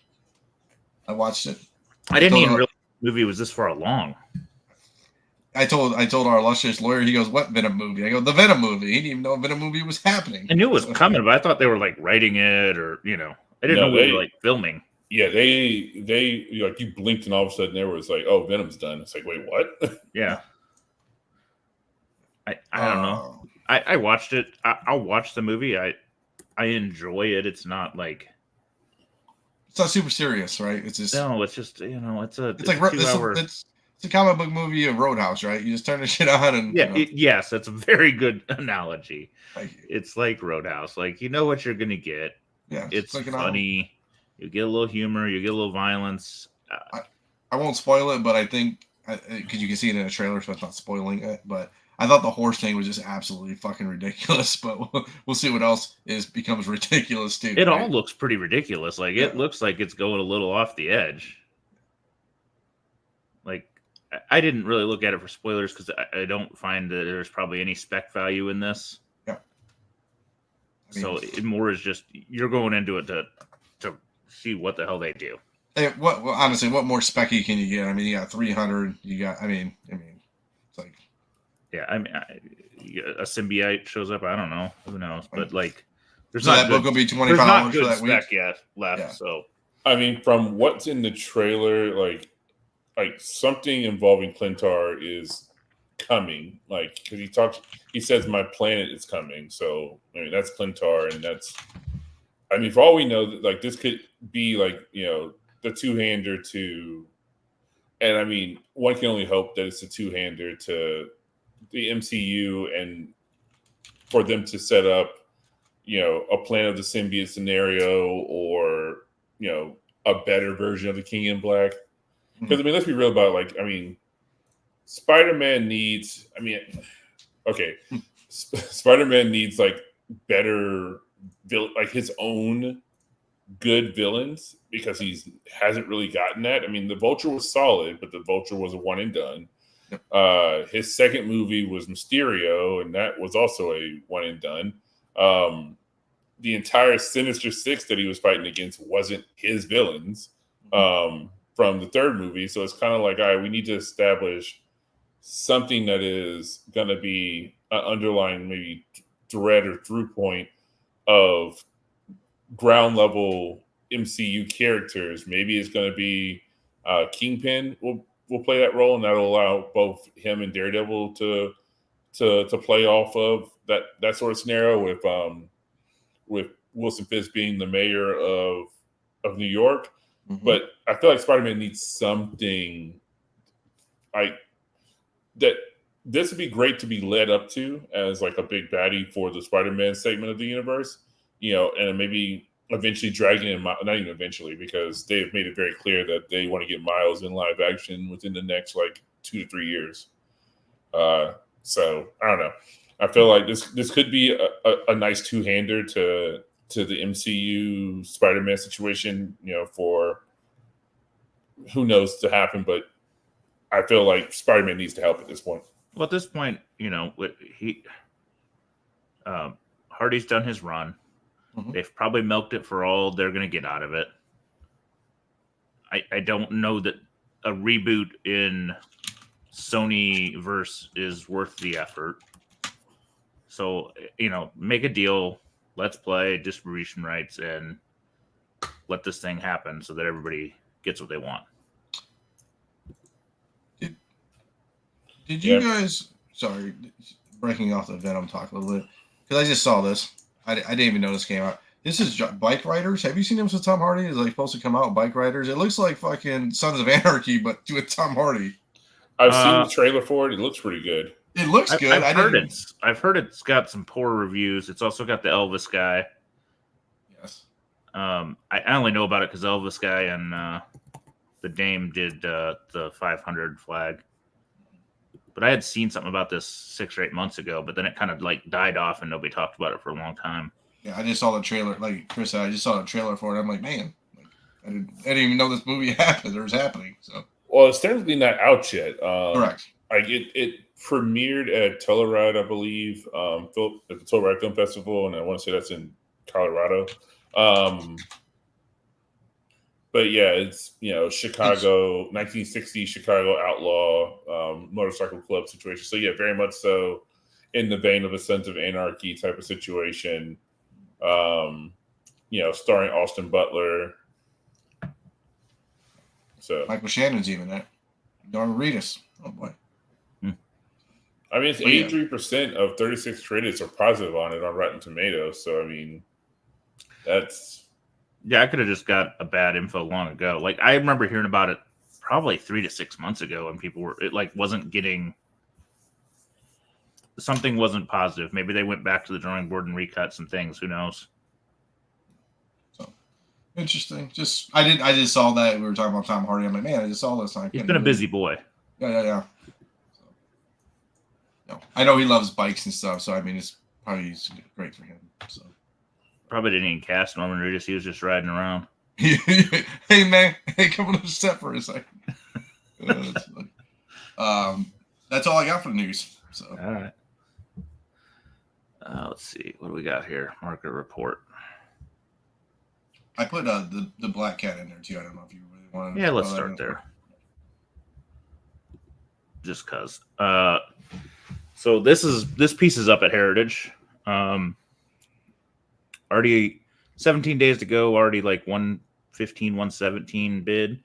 I watched it. I didn't even realize the movie was this far along. I told our illustrious lawyer, he goes, "What Venom movie?" I go, "The Venom movie." He didn't even know a Venom movie was happening. I knew it was coming, but I thought they were like writing it or, I didn't know they were like filming. Yeah, they like you blinked and all of a sudden there was like, oh, Venom's done. It's like, wait, what? Yeah. I don't know. I watched it. I'll watch the movie. I enjoy it. It's not like it's not super serious, right? It's just it's just it's like a 2 hour. It's a comic book movie of Roadhouse, right? You just turn the shit on and yes, that's a very good analogy. Like, it's like Roadhouse. Like you know what you're gonna get. Yeah, it's like funny. You get a little humor. You get a little violence. I won't spoil it, but I think because you can see it in a trailer, so it's not spoiling it. But I thought the horse thing was just absolutely fucking ridiculous. But we'll see what else becomes ridiculous too. It all looks pretty ridiculous. Like it looks like it's going a little off the edge. Like I didn't really look at it for spoilers because I don't find that there's probably any spec value in this. Yeah. So it more is just you're going into it to see what the hell they do. Hey, honestly, what more specky can you get? I mean, you got 300. You got. I mean, it's like. Yeah, I mean, a symbiote shows up. I don't know. Who knows? But like, there's so not that good, book will be $25 not for good that spec week. yet left. Yeah. So, I mean, from what's in the trailer, like something involving Clintar is coming. Like because he says my planet is coming. So I mean, that's Clintar, and that's. I mean, for all we know, like this could be like the two-hander to, and I mean, one can only hope that it's a two-hander to the MCU and for them to set up, a Planet of the Symbiote scenario or, a better version of the King in Black. Because, I mean, let's be real about it. Like, I mean, Spider-Man needs, Spider-Man needs like better, like his own good villains because he hasn't really gotten that. I mean, the Vulture was solid, but the Vulture was a one and done. Yep. His second movie was Mysterio, and that was also a one and done. The entire Sinister Six that he was fighting against wasn't his villains from the third movie. So it's kind of like, all right, we need to establish something that is going to be an underlying maybe thread or through point of ground level MCU characters. Maybe it's going to be Kingpin will play that role, and that'll allow both him and Daredevil to play off of that sort of scenario with Wilson Fisk being the mayor of New York. Mm-hmm. But I feel like Spider-Man needs something like that. This would be great to be led up to as like a big baddie for the Spider-Man segment of the universe, and maybe eventually dragging in, not even eventually, because they've made it very clear that they want to get Miles in live action within the next like 2 to 3 years. So I don't know. I feel like this could be a nice two-hander to the MCU Spider-Man situation, for who knows to happen, but I feel like Spider-Man needs to help at this point. Well, at this point, Hardy's done his run. Mm-hmm. They've probably milked it for all they're going to get out of it. I don't know that a reboot in Sony-verse is worth the effort. So, make a deal, let's play, distribution rights, and let this thing happen so that everybody gets what they want. Did you guys? Sorry, breaking off the Venom talk a little bit because I just saw this. I didn't even know this came out. This is Bike Riders. Have you seen him with Tom Hardy? Is like supposed to come out with Bike Riders? It looks like fucking Sons of Anarchy, but with Tom Hardy. I've seen the trailer for it. It looks pretty good. It looks good. I've heard it's got some poor reviews. It's also got the Elvis guy. Yes. I only know about it because Elvis guy and the Dame did the 500 flag. But I had seen something about this 6 or 8 months ago, but then it kind of like died off and nobody talked about it for a long time. Yeah, I just saw the trailer. Like Chris said, I just saw the trailer for it. I'm like, man, I didn't even know this movie happened or was happening. So, well, it's technically not out yet. Correct. It premiered at Telluride, I believe, at the Telluride Film Festival, and I want to say that's in Colorado. But yeah, it's Chicago, 1960 Chicago outlaw motorcycle club situation. So yeah, very much so in the vein of a Sons of Anarchy type of situation. Starring Austin Butler. So Michael Shannon's even there. Norman Reedus. Oh boy. I mean, it's 83% of 36 critics are positive on it on Rotten Tomatoes. So I mean, that's. Yeah, I could have just got a bad info long ago. Like I remember hearing about it probably 3 to 6 months ago, and it like wasn't getting. Something wasn't positive. Maybe they went back to the drawing board and recut some things. Who knows? So interesting. I just saw that we were talking about Tom Hardy. I'm like, man, I just saw this. He's been a busy boy. Yeah. So, I know he loves bikes and stuff. So I mean, it's probably great for him. So. Probably didn't even cast Norman Reedus. He was just riding around. Hey man, come on a step for a second. That's all I got for the news. So all right. Let's see. What do we got here? Market report. I put the Black Cat in there too. I don't know if you really want to. Yeah, let's start there. Just cause. So this piece is up at Heritage. Already 17 days to go. Already like 115, 117 bid.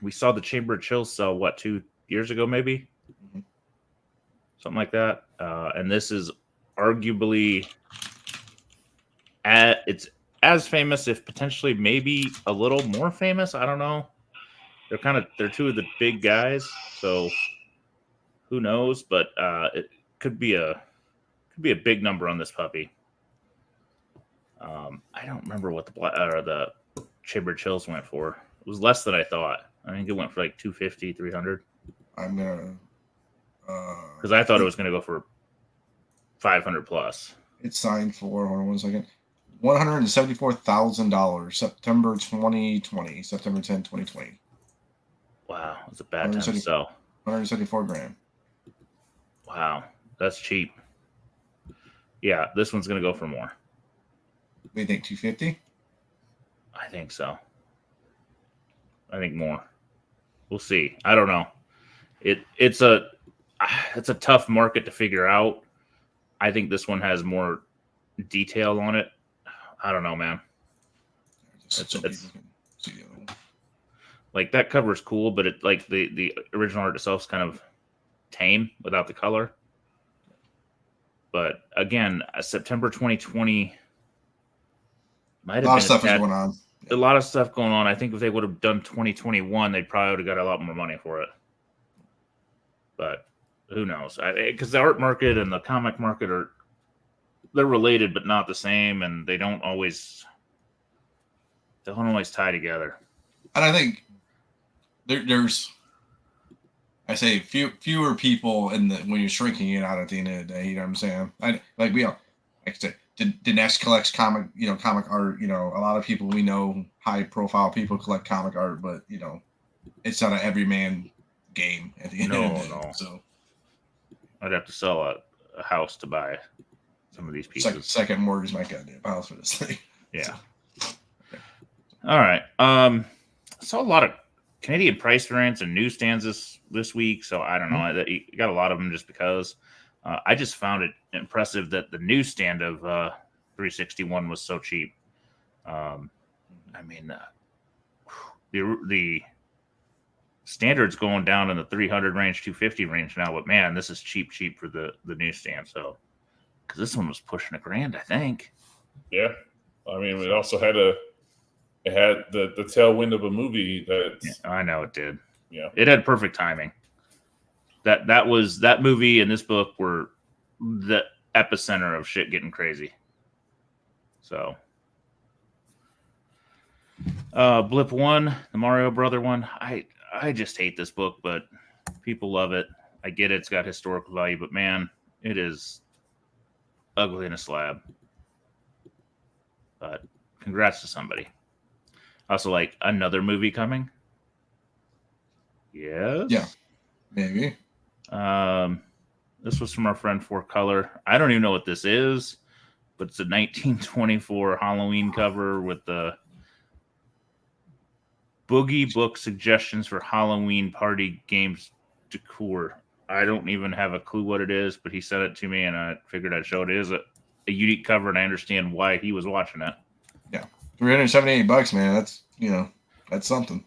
We saw the Chamber of Chills sell 2 years ago, maybe. Mm-hmm. Something like that. And this is arguably it's as famous, if potentially maybe a little more famous. I don't know. They're two of the big guys, so who knows? But it could be a big number on this puppy. I don't remember what the Chamber of Chills went for. It was less than I thought. I think it went for like 250, 300. I'm gonna. Because I thought it was going to go for 500 plus. It's signed for, hold on 1 second, $174,000, September 2020, September 10, 2020. Wow, that's a bad time to sell. 174 grand. Wow, that's cheap. Yeah, this one's going to go for more. What do you think, 250? I think so. I think more. We'll see. I don't know. It's a tough market to figure out. I think this one has more detail on it. I don't know, man. Like that cover is cool, but it like the original art itself is kind of tame without the color. But again, September 2020 might have been a lot of stuff going on. A lot of stuff going on. I think if they would have done 2021, they probably would have got a lot more money for it. But who knows? Because the art market and the comic market they're related, but not the same, and they don't always tie together. And I think there's, I say, fewer people when you're shrinking it out at the end of the day. You know what I'm saying? Like I said, Dinesh collects comic art. A lot of people we know, high profile people collect comic art, but it's not an everyman game at the end of the day. No. So I'd have to sell a house to buy some of these pieces. Second mortgage my goddamn house for this thing. Yeah. So, okay. All right. I saw a lot of Canadian price variants and newsstands this week, so I don't know. You got a lot of them just because. I just found it impressive that the newsstand of 361 was so cheap. I mean, the standard's going down in the 300 range, 250 range now, but man, this is cheap for the newsstand. So, because this one was pushing $1,000, I think. Yeah, I mean, it also had the tailwind of a movie that. Yeah, I know it did. Yeah, it had perfect timing. That movie and this book were the epicenter of shit getting crazy. So, Blip 1, the Mario Brother one. I just hate this book, but people love it. I get it. It's got historical value, but man, it is ugly in a slab. But congrats to somebody. Also, like, another movie coming. Yes. Yeah. Maybe. This was from our friend Four Color. I don't even know what this is, but it's a 1924 Halloween cover with the Boogie Book suggestions for Halloween party games decor. I don't even have a clue what it is, but he sent it to me, and I figured I'd show it. It is a unique cover, and I understand why he was watching it. Yeah, $378, man. That's something.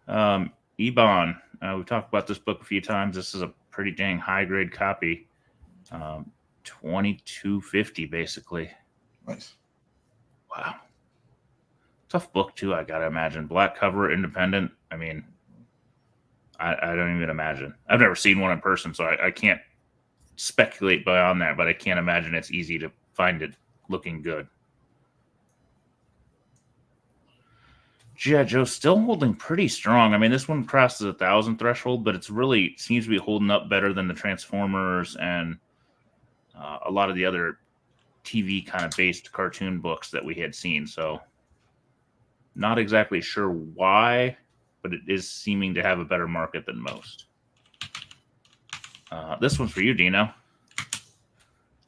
Yeah. Ebon. We've talked about this book a few times. This is a pretty dang high grade copy. $22.50 basically. Nice. Wow. Tough book too, I gotta imagine. Black cover, independent. I mean, I don't even imagine. I've never seen one in person, so I can't speculate beyond that, but I can't imagine it's easy to find it looking good. G.I. Joe's still holding pretty strong. I mean, this one crosses 1,000 threshold, but it's really seems to be holding up better than the Transformers and a lot of the other TV kind of based cartoon books that we had seen. So not exactly sure why, but it is seeming to have a better market than most. This one's for you, Dino.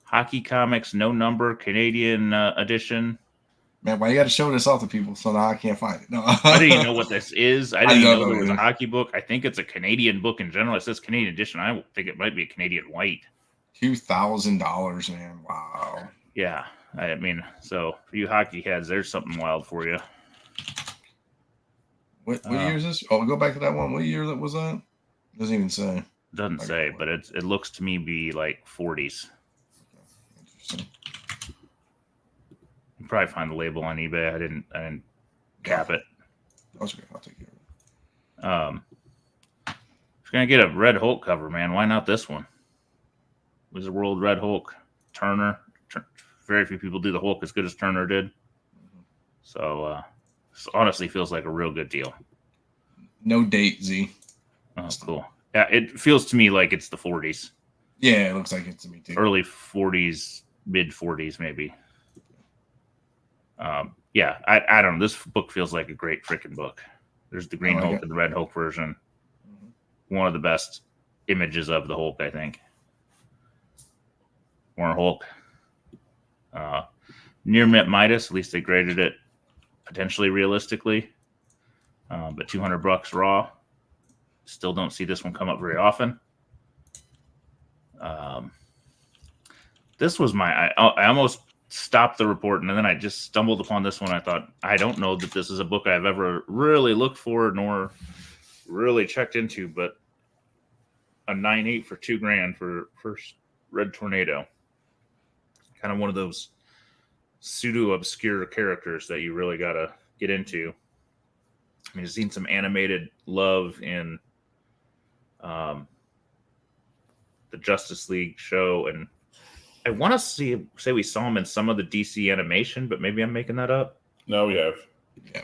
Hockey Comics, no number, Canadian edition. Man, why you got to show this off to people so now I can't find it? No. I didn't even know what this is. I didn't know there was either. a hockey book. I think it's a Canadian book in general. It says Canadian edition. I think it might be a Canadian white. $2,000, man. Wow. Yeah. I mean, so for you hockey heads, there's something wild for you. What year is this? Oh, go back to that one. What year was that? Doesn't even say. Doesn't say, but it looks to me be like 40s. Interesting. You probably find the label on eBay. I didn't cap it. That's good. I'll take care If of you're gonna get a Red Hulk cover, man, why not this one? Wizard World Red Hulk, Turner. Very few people do the Hulk as good as Turner did. So this honestly feels like a real good deal. No date, Z. Oh, cool. Yeah, it feels to me like it's the 40s. Yeah, it looks like it to me too. Early 40s, mid 40s, maybe. Yeah, I don't know. This book feels like a great freaking book. There's the Green Hulk and the Red Hulk version. One of the best images of the Hulk, I think. More Hulk. Near Mint Midas, at least they graded it potentially realistically. But $200 raw. Still don't see this one come up very often. This was I almost stopped the report, and then I just stumbled upon this one. I thought, I don't know that this is a book I've ever really looked for nor really checked into, but a 9.8 for $2,000 for first Red Tornado. Kind of one of those pseudo obscure characters that you really got to get into. I mean, I've seen some animated love in the Justice League show, and I want to say we saw him in some of the DC animation, but maybe I'm making that up. No, we have. Yeah.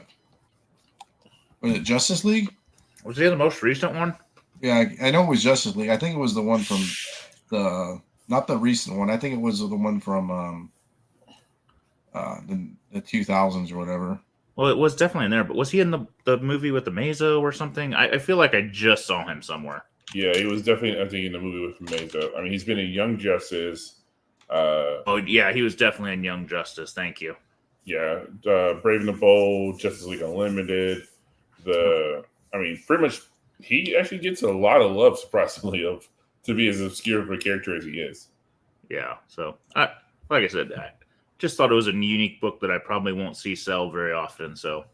Was it Justice League? Was he the most recent one? Yeah, I know it was Justice League. I think it was the one from not the recent one. I think it was the one from the 2000s or whatever. Well, it was definitely in there, but was he in the movie with the Mazo or something? I feel like I just saw him somewhere. Yeah, he was definitely, I think, in the movie with Mazo. I mean, he's been in Young Justice. Oh, yeah, he was definitely in Young Justice. Thank you. Yeah, Brave and the Bold, Justice League Unlimited. I mean, pretty much, he actually gets a lot of love, surprisingly, of to be as obscure of a character as he is. Yeah. So, like I said, I just thought it was a unique book that I probably won't see sell very often. So,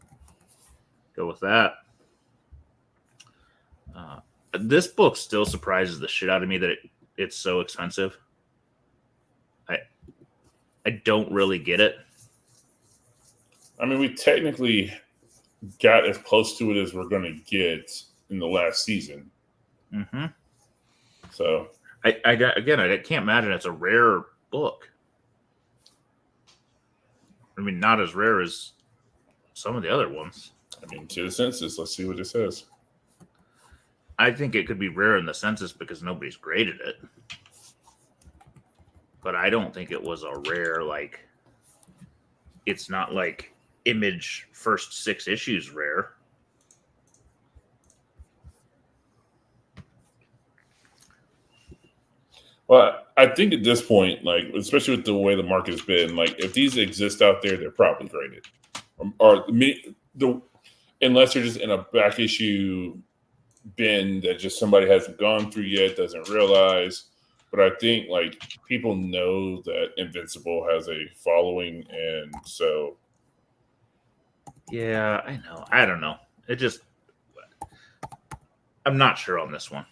go with that. This book still surprises the shit out of me that it's so expensive. I don't really get it. I mean, we technically got as close to it as we're going to get in the last season. Mm-hmm. So I can't imagine it's a rare book. I mean, not as rare as some of the other ones. I mean, to the census, let's see what it says. I think it could be rare in the census because nobody's graded it. But I don't think it was a rare, like, it's not like Image first 6 issues rare. Well, I think at this point, like, especially with the way the market has been, like, if these exist out there, they're probably graded. Unless they're just in a back issue bin that just somebody hasn't gone through yet, doesn't realize. But I think, like, people know that Invincible has a following, and so... Yeah, I know. I don't know. I'm not sure on this one.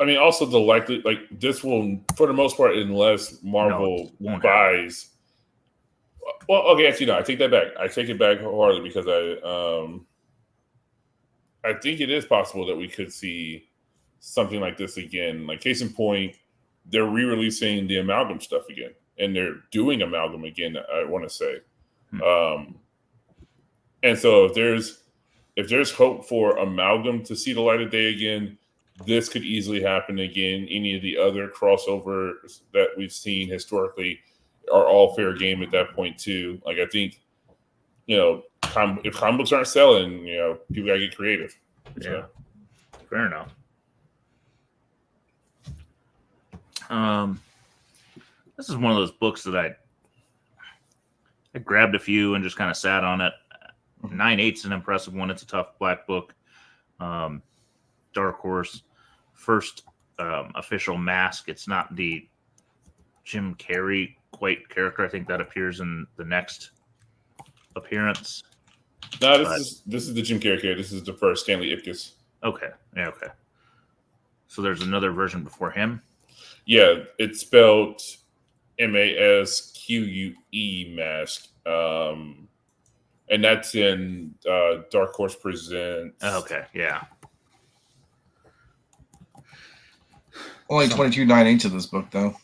I mean, also the likely, like, this will, for the most part, unless Marvel buys... Well, okay, actually, no, I take that back. I take it back wholeheartedly because I think it is possible that we could see something like this again. Like, case in point, they're re-releasing the Amalgam stuff again, and they're doing Amalgam again, I want to say. And so if there's hope for Amalgam to see the light of day again, this could easily happen again. Any of the other crossovers that we've seen historically are all fair game at that point too. Like, I think, if comic books aren't selling, people gotta get creative. Yeah, so. Fair enough. This is one of those books that I grabbed a few and just kind of sat on it. 9/8's an impressive one. It's a tough black book. Dark Horse, first official mask. It's not the Jim Carrey quite character. I think that appears in the next appearance. No, this is the Jim Carrey character. This is the first Stanley Ipkiss. Okay. Yeah, okay. So there's another version before him? Yeah, it's spelled MASQUE mask. And that's in Dark Horse Presents. Okay, yeah. Only 22.98 to this book, though.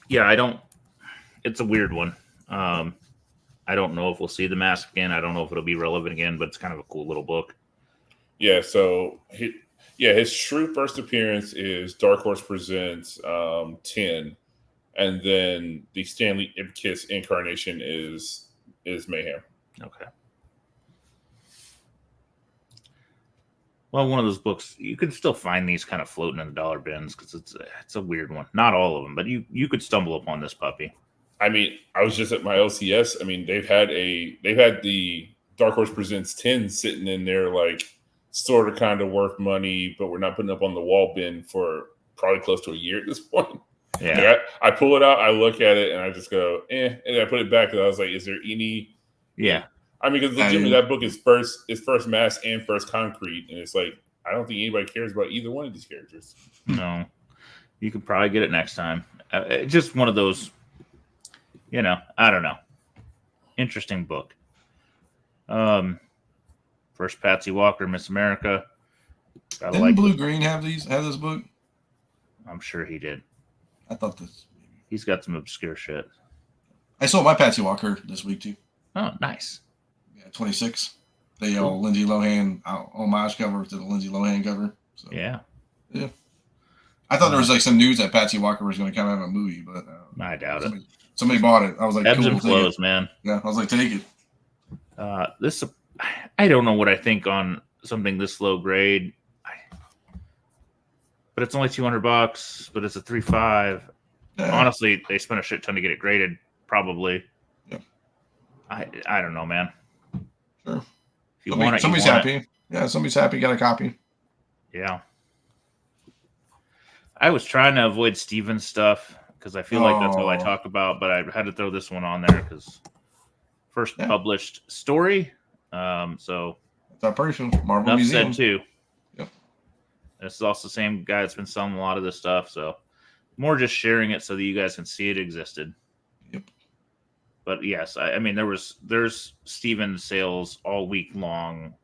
Yeah, it's a weird one. I don't know if we'll see the mask again. I don't know if it'll be relevant again, but it's kind of a cool little book. Yeah, so his true first appearance is Dark Horse Presents 10, and then the Stanley Ipkiss incarnation is Mayhem. Okay. Well, one of those books, you could still find these kind of floating in the dollar bins because it's a weird one. Not all of them, but you could stumble upon this puppy. I mean, I was just at my LCS. I mean, they've had the Dark Horse Presents 10 sitting in there, like, sort of kind of worth money, but we're not putting up on the wall bin for probably close to a year at this point. Yeah. Like, I pull it out, I look at it, and I just go, and I put it back because I was like, is there any? Yeah. I mean, because legitimately that book is first Mask and first Concrete, and it's like, I don't think anybody cares about either one of these characters. No. You could probably get it next time. Just one of those, I don't know. Interesting book. First Patsy Walker, Miss America. Didn't Blue Green have this book? I'm sure he did. I thought this. He's got some obscure shit. I sold my Patsy Walker this week too. Oh, nice. Yeah, 26. The Lindsay Lohan homage cover to the Lindsay Lohan cover. So, yeah. I thought there was like some news that Patsy Walker was going to come out of a movie, but I doubt it. Somebody bought it. I was like, ebbs cool, and flows, man. Yeah, I was like, take it. This, I don't know what I think on something this low grade, but it's only $200. But it's a 3.5. Honestly, they spent a shit ton to get it graded. Probably. Yeah. I don't know, man. Sure. If you want it, somebody's happy. Yeah, somebody's happy. Got a copy. Yeah. I was trying to avoid Steven stuff because I feel like that's all I talk about, but I had to throw this one on there because first published story. So that's our person, Marvel enough Museum. said too. Yep. This is also the same guy that's been selling a lot of this stuff, so more just sharing it so that you guys can see it existed. Yep. But yes, I mean there's Steven sales all week long.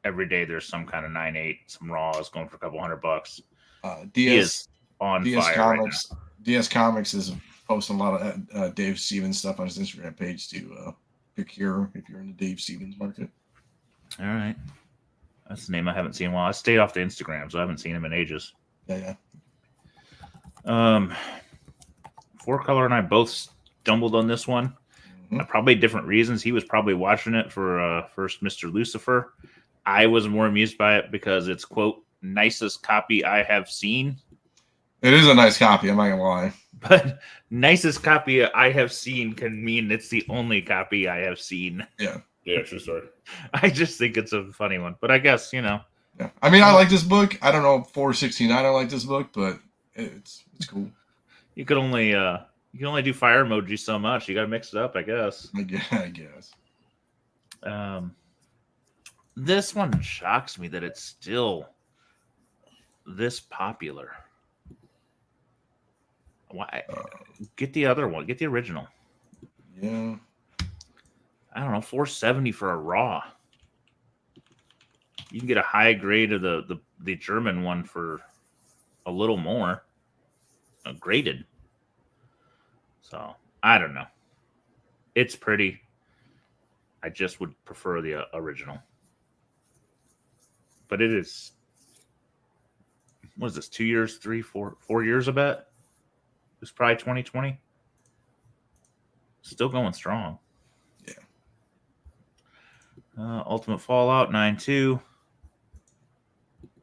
Every day there's some kind of 9.8, some raws going for a couple $100. He is on fire Comics, right now. DS Comics is posting a lot of Dave Stevens stuff on his Instagram page to procure if you're in the Dave Stevens market. All right. That's the name I haven't seen in a while. I stayed off the Instagram, so I haven't seen him in ages. Yeah. Four Color and I both stumbled on this one. Probably different reasons. He was probably watching it for first Mr. Lucifer. I was more amused by it because it's, quote, nicest copy I have seen. It is a nice copy, I'm not gonna lie. But nicest copy I have seen can mean it's the only copy I have seen. Yeah. Yeah, true story. I just think it's a funny one. But I guess, Yeah. I mean, I like this book. I don't know, 469 I like this book, but it's cool. You can only do fire emoji so much. You got to mix it up, I guess. I guess. This one shocks me that it's still this popular. Why? Get the other one. Get the original. Yeah. I don't know, $470 for a raw. You can get a high grade of the German one for a little more. Graded. So I don't know. It's pretty. I just would prefer the original. But it is. What is this? 2 years, 4 years? I bet. It's probably 2020. Still going strong. Yeah. Ultimate Fallout 9.2.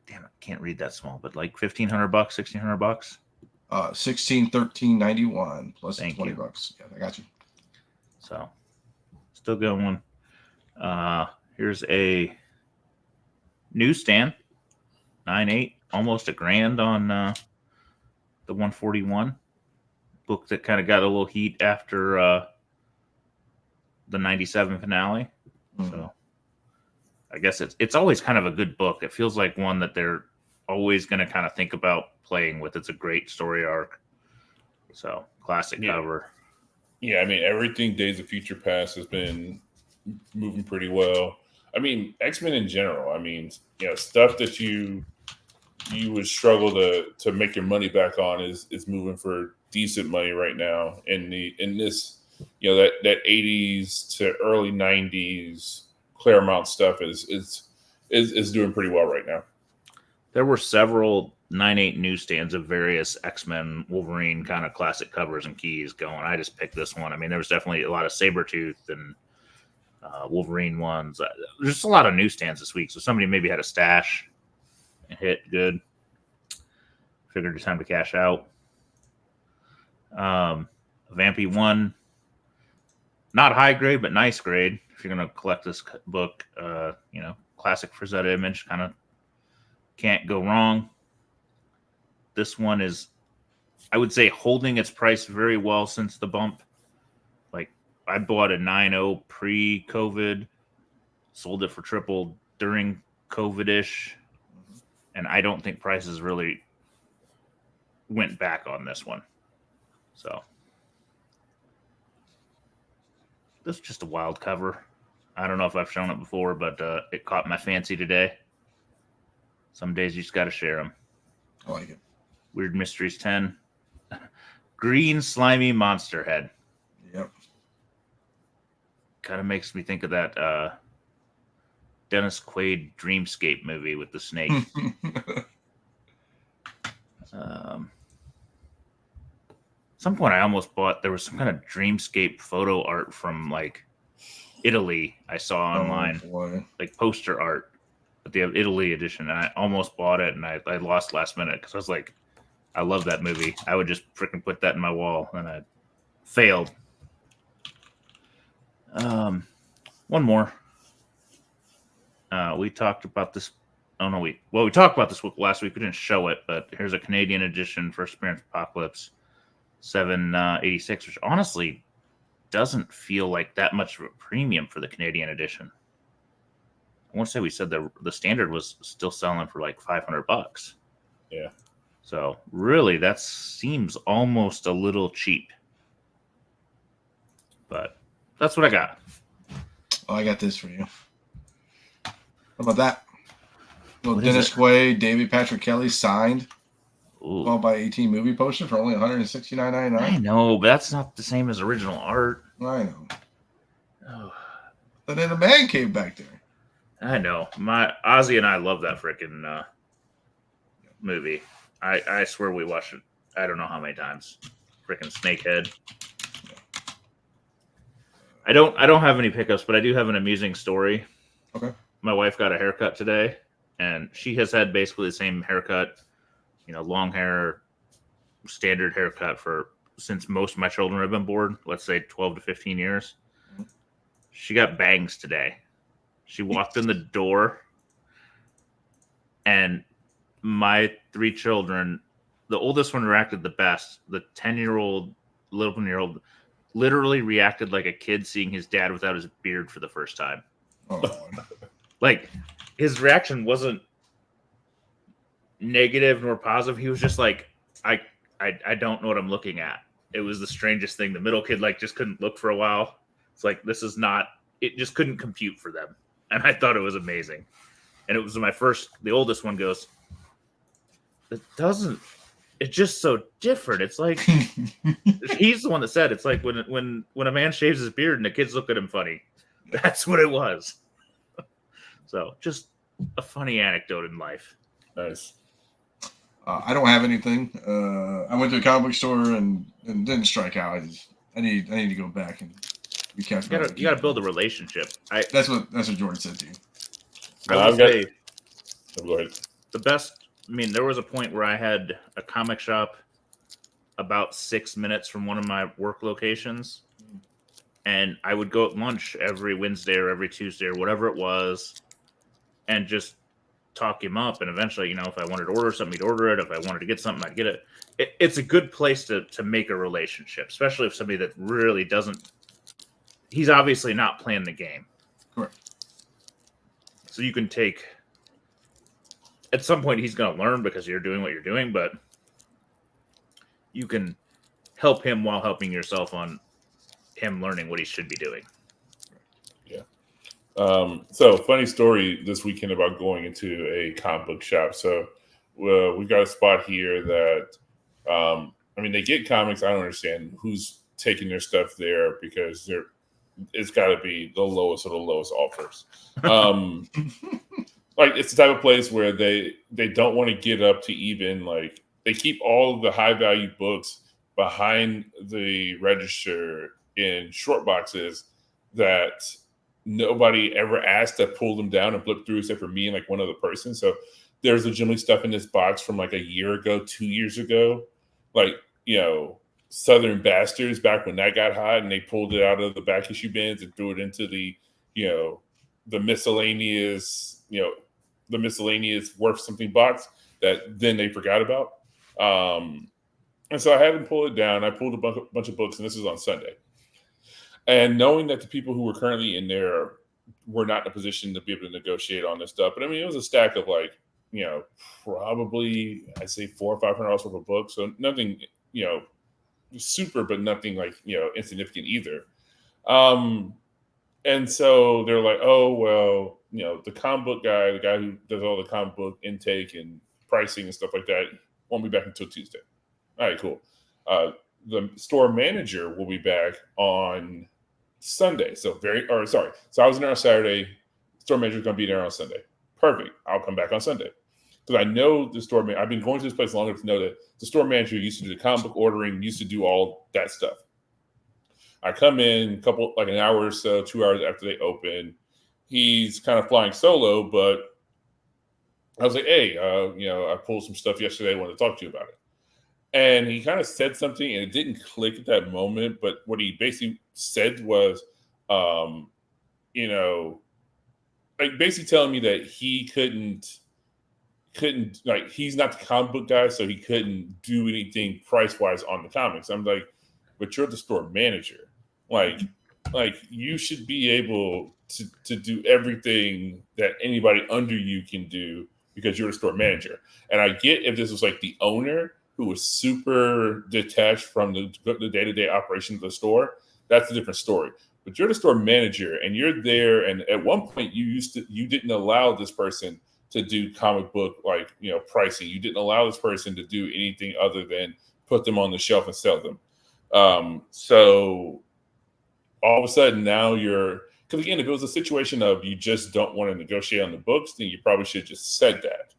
Damn it, can't read that small, but like $1,500, $1,600. 1391 plus Thank $20. you. Yeah, I got you. So, still going. Here's a newsstand, 9.8, almost $1,000 on the 141 book that kind of got a little heat after the 97 finale. So, I guess it's always kind of a good book. It feels like one that they're always going to kind of think about playing with. It's a great story arc. So, classic cover. Yeah, I mean, everything Days of Future Past has been moving pretty well. I mean, X-Men in general. I mean, stuff that you would struggle to make your money back on is moving for decent money right now. In this, that 80s to early 90s Claremont stuff is doing pretty well right now. There were several 9.8 newsstands of various X-Men, Wolverine kind of classic covers and keys going. I just picked this one. I mean, there was definitely a lot of Sabretooth and Wolverine ones. There's just a lot of newsstands this week. So somebody maybe had a stash and hit good. Figured it's time to cash out. Vampy 1. Not high grade, but nice grade. If you're going to collect this book, classic Frazetta image, kind of can't go wrong. This one is, I would say, holding its price very well since the bump. Like, I bought a 9.0 pre-COVID, sold it for triple during COVID-ish, and I don't think prices really went back on this one. So, this is just a wild cover. I don't know if I've shown it before, but it caught my fancy today. Some days you just got to share them. I like it. Weird Mysteries 10. Green slimy monster head. Yep. Kind of makes me think of that Dennis Quaid Dreamscape movie with the snake. Some point I almost bought, there was some kind of Dreamscape photo art from like Italy I saw online, like poster art, but the Italy edition. And I almost bought it, and I lost last minute because I was like, I love that movie. I would just freaking put that in my wall, and I failed. One more. We talked about this Oh no, we talked about this last week. We didn't show it, but here's a Canadian edition First Appearance Apocalypse 786, which honestly doesn't feel like that much of a premium for the Canadian edition. I want to say we said the standard was still selling for like $500. Yeah. So really, that seems almost a little cheap. But that's what I got. Oh, I got this for you. How about that? Little What is Dennis it? Quaid, David Patrick Kelly signed Ooh. 12x18 movie poster for only I $169.99. know, but that's not the same as original art. I know. Oh, But then the man cave back there. I know. My Ozzy and I love that freaking movie. I swear we watched it. I don't know how many times. Freaking Snakehead. I don't have any pickups, but I do have an amusing story. Okay. My wife got a haircut today, and she has had basically the same haircut, long hair, standard haircut since most of my children have been born. Let's say 12 to 15 years. She got bangs today. She walked in the door, and my 3 children, the oldest one reacted the best. The 10-year-old, 11-year-old, literally reacted like a kid seeing his dad without his beard for the first time. Oh, Like, his reaction wasn't negative nor positive. He was just like, I don't know what I'm looking at. It was the strangest thing. The middle kid just couldn't look for a while. It's like, this is not, it just couldn't compute for them. And I thought it was amazing. And it was the oldest one goes, it's just so different. It's like, he's the one that said, it's like when a man shaves his beard and the kids look at him funny. That's what it was. So just a funny anecdote in life. Nice. I don't have anything. I went to a comic book store and didn't strike out. I need to go back and recap. You gotta build a relationship. That's what Jordan said to you. I would say Go ahead. the best. I mean, there was a point where I had a comic shop about 6 minutes from one of my work locations, and I would go at lunch every Wednesday or every Tuesday or whatever it was, and just talk him up. And eventually, if I wanted to order something, he'd order it. If I wanted to get something, I'd get it. It's a good place to make a relationship, especially if somebody that really doesn't. He's obviously not playing the game. Correct. So you can take. At some point, he's going to learn because you're doing what you're doing, but you can help him while helping yourself on him learning what he should be doing. Yeah. So funny story this weekend about going into a comic book shop. So we've got a spot here that, they get comics. I don't understand who's taking their stuff there because it's got to be the lowest of the lowest offers. It's the type of place where they don't want to get up to even they keep all of the high value books behind the register in short boxes that nobody ever asked to pull them down and flip through except for me and one other person. So there's legitimately stuff in this box from a year ago, 2 years ago, Southern Bastards back when that got hot and they pulled it out of the back issue bins and threw it into the miscellaneous, the miscellaneous worth something box that then they forgot about. And so I had them pull it down. I pulled a bunch of books, and this is on Sunday. And knowing that the people who were currently in there were not in a position to be able to negotiate on this stuff. But it was a stack of probably I'd say $400 or $500 worth of books. So nothing, super, but nothing insignificant either. And so they're like, oh, well, the comic book guy, the guy who does all the comic book intake and pricing and stuff like that, won't be back until Tuesday. All right, cool. The store manager will be back on Sunday. So So I was in there on Saturday. Store manager is going to be there on Sunday. Perfect. I'll come back on Sunday. Because I know the store manager, I've been going to this place long enough to know that the store manager used to do the comic book ordering, used to do all that stuff. I come in an hour or so, 2 hours after they open. He's kind of flying solo, but I was like, hey, I pulled some stuff yesterday. I wanted to talk to you about it. And he kind of said something, and it didn't click at that moment. But what he basically said was, basically telling me that he couldn't couldn't, like, he's not the comic book guy, so he couldn't do anything price wise on the comics. I'm like, but you're the store manager. Like you should be able to do everything that anybody under you can do because you're the store manager. And I get if this was like the owner who was super detached from the day-to-day operation of the store, that's a different story. But you're the store manager and you're there. And at one point you didn't allow this person to do comic book, like, pricing. You didn't allow this person to do anything other than put them on the shelf and sell them. So all of a sudden now because again, if it was a situation of you just don't want to negotiate on the books, then you probably should have just said that.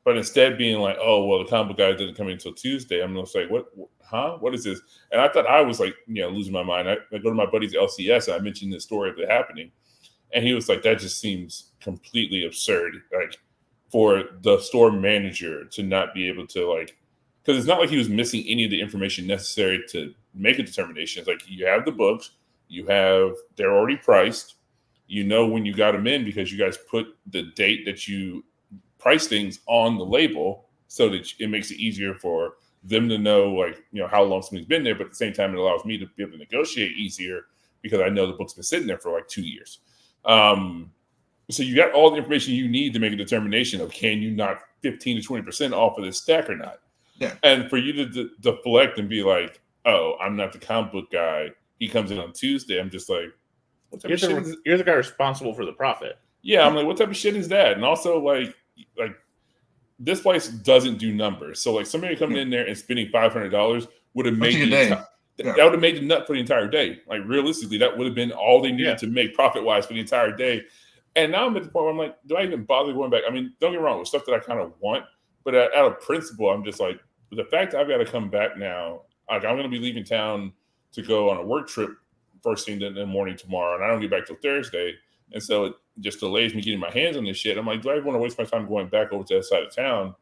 But instead being like, oh, well, the comic book guy didn't come in until Tuesday. I'm just like, what, huh? What is this? And I thought I was like, losing my mind. I go to my buddy's LCS and I mentioned this story of it happening. And he was like, that just seems completely absurd. Like, for the store manager to not be able to, like, because it's not like he was missing any of the information necessary to make a determination. It's like, you have the books, they're already priced. When you got them in because you guys put the date that you price things on the label so that it makes it easier for them to know, like, how long something's been there. But at the same time, it allows me to be able to negotiate easier because I know the book's been sitting there for like 2 years. So you got all the information you need to make a determination of, can you knock 15 to 20% off of this stack or not? Yeah. And for you to deflect and be like, oh, I'm not the comic book guy. He comes in on Tuesday. I'm just like, what type of shit is you're the guy responsible for the profit. Yeah, I'm like, what type of shit is that? And also, like this place doesn't do numbers. So like somebody coming in there and spending $500 would have made that would have made the nut for the entire day. Like, realistically, that would have been all they needed to make profit wise for the entire day. And now I'm at the point where I'm like, do I even bother going back? I mean, don't get me wrong, with stuff that I kind of want, but out of principle, I'm just like, the fact that I've got to come back now, like, I'm going to be leaving town to go on a work trip first thing in the morning tomorrow, and I don't get back till Thursday. And so it just delays me getting my hands on this shit. I'm like, do I want to waste my time going back over to that side of town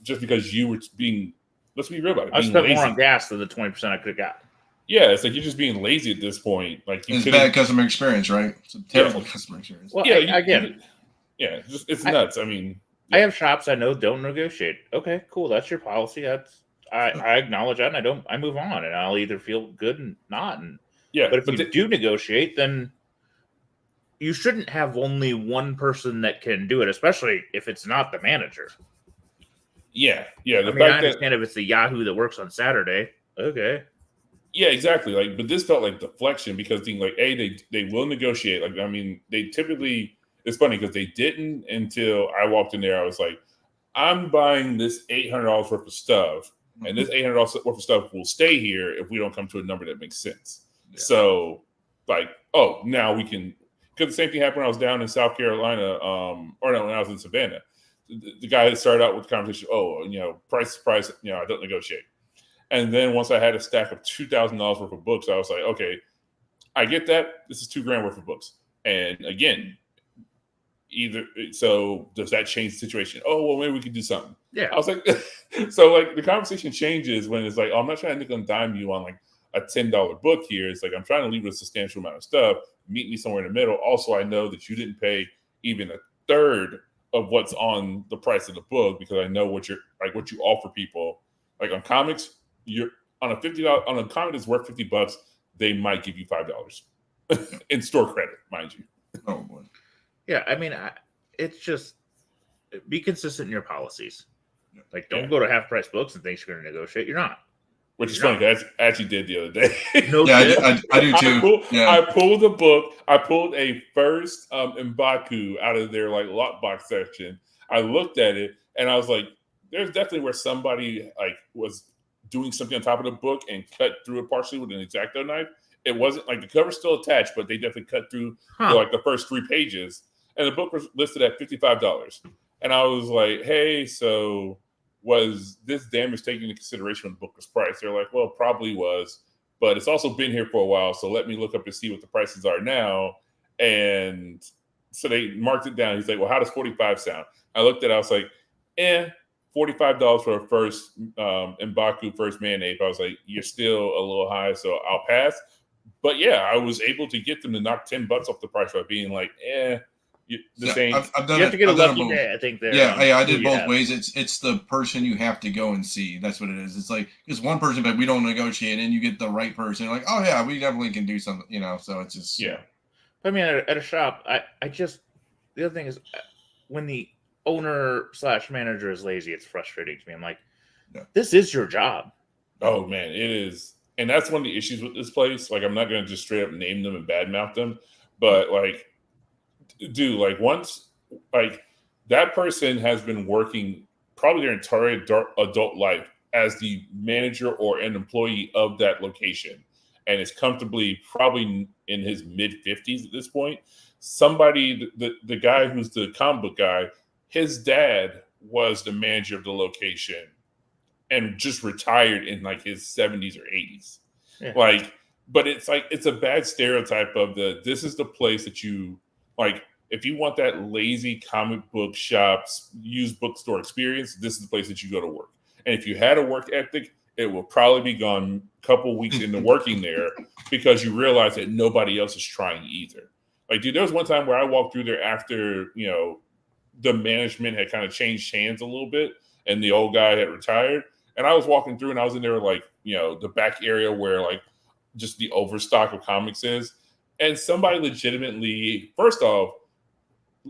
just because you were being, let's be real about it. I spent more on gas than the 20% I could have got. Yeah, it's like you're just being lazy at this point. Like, it's bad customer experience, right? It's a terrible customer experience. Well, yeah, I get it. Yeah, it's nuts. I mean, I have shops I know don't negotiate. Okay, cool. That's your policy. I acknowledge that, and I move on, and I'll either feel good and not. And but if you do negotiate, then you shouldn't have only one person that can do it, especially if it's not the manager. Yeah. I understand if it's the Yahoo that works on Saturday. Okay. Yeah, exactly. Like, but this felt like deflection because they will negotiate. Like, I mean, they typically. It's funny because they didn't until I walked in there. I was like, I'm buying this $800 worth of stuff, and this $800 worth of stuff will stay here if we don't come to a number that makes sense. Yeah. So, like, oh, now we can. Because the same thing happened when I was down in South Carolina, when I was in Savannah. The guy that started out with the conversation, price, I don't negotiate. And then once I had a stack of $2,000 worth of books, I was like, okay, I get that. This is $2,000 worth of books. And again, so does that change the situation? Oh, well, maybe we could do something. Yeah. I was like, so like the conversation changes when it's like, oh, I'm not trying to nickel and dime you on like a $10 book here. It's like, I'm trying to leave with a substantial amount of stuff. Meet me somewhere in the middle. Also, I know that you didn't pay even a third of what's on the price of the book because I know what you offer people. Like on comics, you're on a comic that's worth $50, they might give you $5 in store credit, mind you. Oh boy. Yeah, I mean, it's just be consistent in your policies. Like, don't go to half price books and think you're going to negotiate. You're not. Which is funny because I actually did the other day. I do too. I pulled a book. I pulled a first M'Baku out of their like lockbox section. I looked at it and I was like, "There's definitely where somebody like was doing something on top of the book and cut through it partially with an X-Acto knife. It wasn't like the cover's still attached, but they definitely cut through like the first 3 pages. And the book was listed at $55. And I was like, hey, so was this damage taken into consideration when the book was priced? They're like, well, it probably was, but it's also been here for a while. So let me look up and see what the prices are now. And so they marked it down. He's like, well, how does 45 sound? I looked at it. I was like, $45 for a first M'Baku first man ape. I was like, you're still a little high, so I'll pass. But yeah, I was able to get them to knock $10 off the price by being like, I've done You have to get a I've done lucky both. day, I think. There, Yeah, I did both ways. It's the person you have to go and see. That's what it is. It's like it's one person, but we don't negotiate, and you get the right person. You're like, oh yeah, we definitely can do something. So it's just I mean, at a shop, I just the other thing is when the owner / manager is lazy, it's frustrating to me. I'm like, this is your job. Oh man, it is, and that's one of the issues with this place. Like, I'm not going to just straight up name them and badmouth them, but like, dude, like once, like that person has been working probably their entire adult life as the manager or an employee of that location, and is comfortably probably in his mid 50s at this point. Somebody, the guy who's the comic book guy, his dad was the manager of the location and just retired in like his 70s or 80s. Yeah. Like, but it's like it's a bad stereotype of this is the place that you like. If you want that lazy comic book shops, used bookstore experience, this is the place that you go to work. And if you had a work ethic, it will probably be gone a couple weeks into working there because you realize that nobody else is trying either. Like, dude, there was one time where I walked through there after, the management had kind of changed hands a little bit and the old guy had retired. And I was walking through and I was in there like, the back area where like just the overstock of comics is. And somebody legitimately, first off,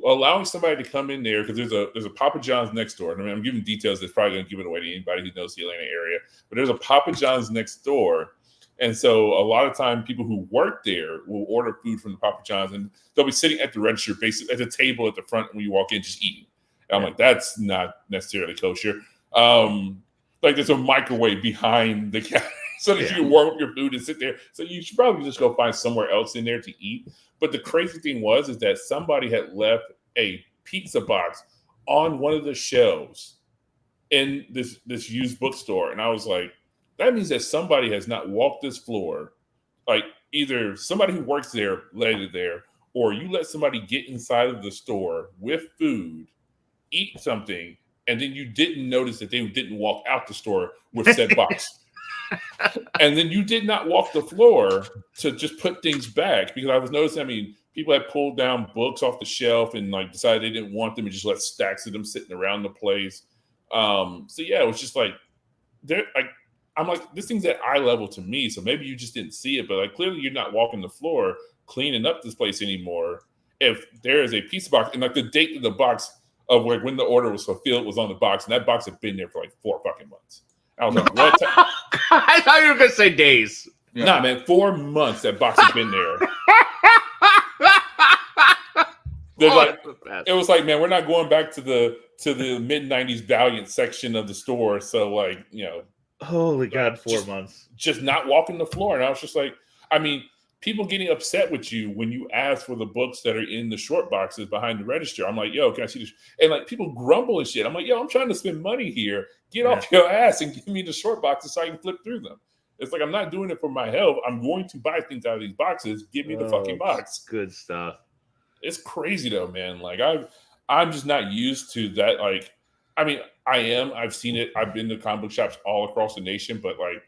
allowing somebody to come in there because there's a Papa John's next door. And I mean, I'm giving details that's probably going to give it away to anybody who knows the Atlanta area. But there's a Papa John's next door, and so a lot of time people who work there will order food from the Papa John's, and they'll be sitting at the register, basically at the table at the front when you walk in, just eating. And I'm like, that's not necessarily kosher. Like there's a microwave behind the counter so that you can warm up your food and sit there. So you should probably just go find somewhere else in there to eat. But the crazy thing is that somebody had left a pizza box on one of the shelves in this used bookstore. And I was like, that means that somebody has not walked this floor. Like either somebody who works there let it there, or you let somebody get inside of the store with food, eat something, and then you didn't notice that they didn't walk out the store with said box. And then you did not walk the floor to just put things back, because I was noticing, I mean, people had pulled down books off the shelf and like decided they didn't want them and just left stacks of them sitting around the place. So yeah, it was just like I'm like, this thing's at eye level to me. So maybe you just didn't see it, but like clearly you're not walking the floor cleaning up this place anymore. If there is a pizza box and like the date of the box of like when the order was fulfilled was on the box, and that box had been there for like 4 fucking months. I was like, what? I thought you were gonna say days. Yeah. Nah, man, 4 months that box has been there. It was like, man, we're not going back to the mid 90s Valiant section of the store. So like, holy God, 4 months. Just not walking the floor. And I was just like, I mean, people getting upset with you when you ask for the books that are in the short boxes behind the register. I'm like, yo, can I see this? And like people grumble and shit. I'm like, yo, I'm trying to spend money here. Get off your ass and give me the short boxes so I can flip through them. It's like, I'm not doing it for my health. I'm going to buy things out of these boxes. Give me the fucking box. Good stuff. It's crazy though, man. Like I'm just not used to that. Like, I mean, I've seen it. I've been to comic book shops all across the nation, but like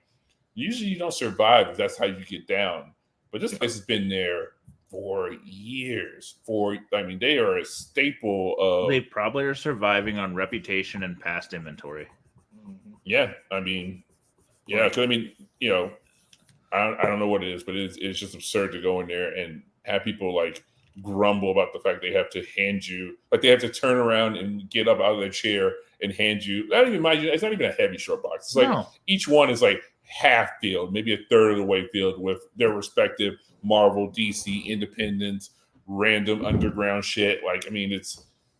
usually you don't survive if that's how you get down. But this place has been there for years. They are a staple of. They probably are surviving on reputation and past inventory. Yeah, I mean, yeah, because I mean, I don't know what it is, but it's just absurd to go in there and have people like grumble about the fact they have to hand you, like they have to turn around and get up out of their chair and hand you. I don't even mind you. It's not even a heavy short box. It's like each one is like half filled, maybe a third of the way filled with their respective Marvel, DC, Independence, random underground shit. Like, I mean,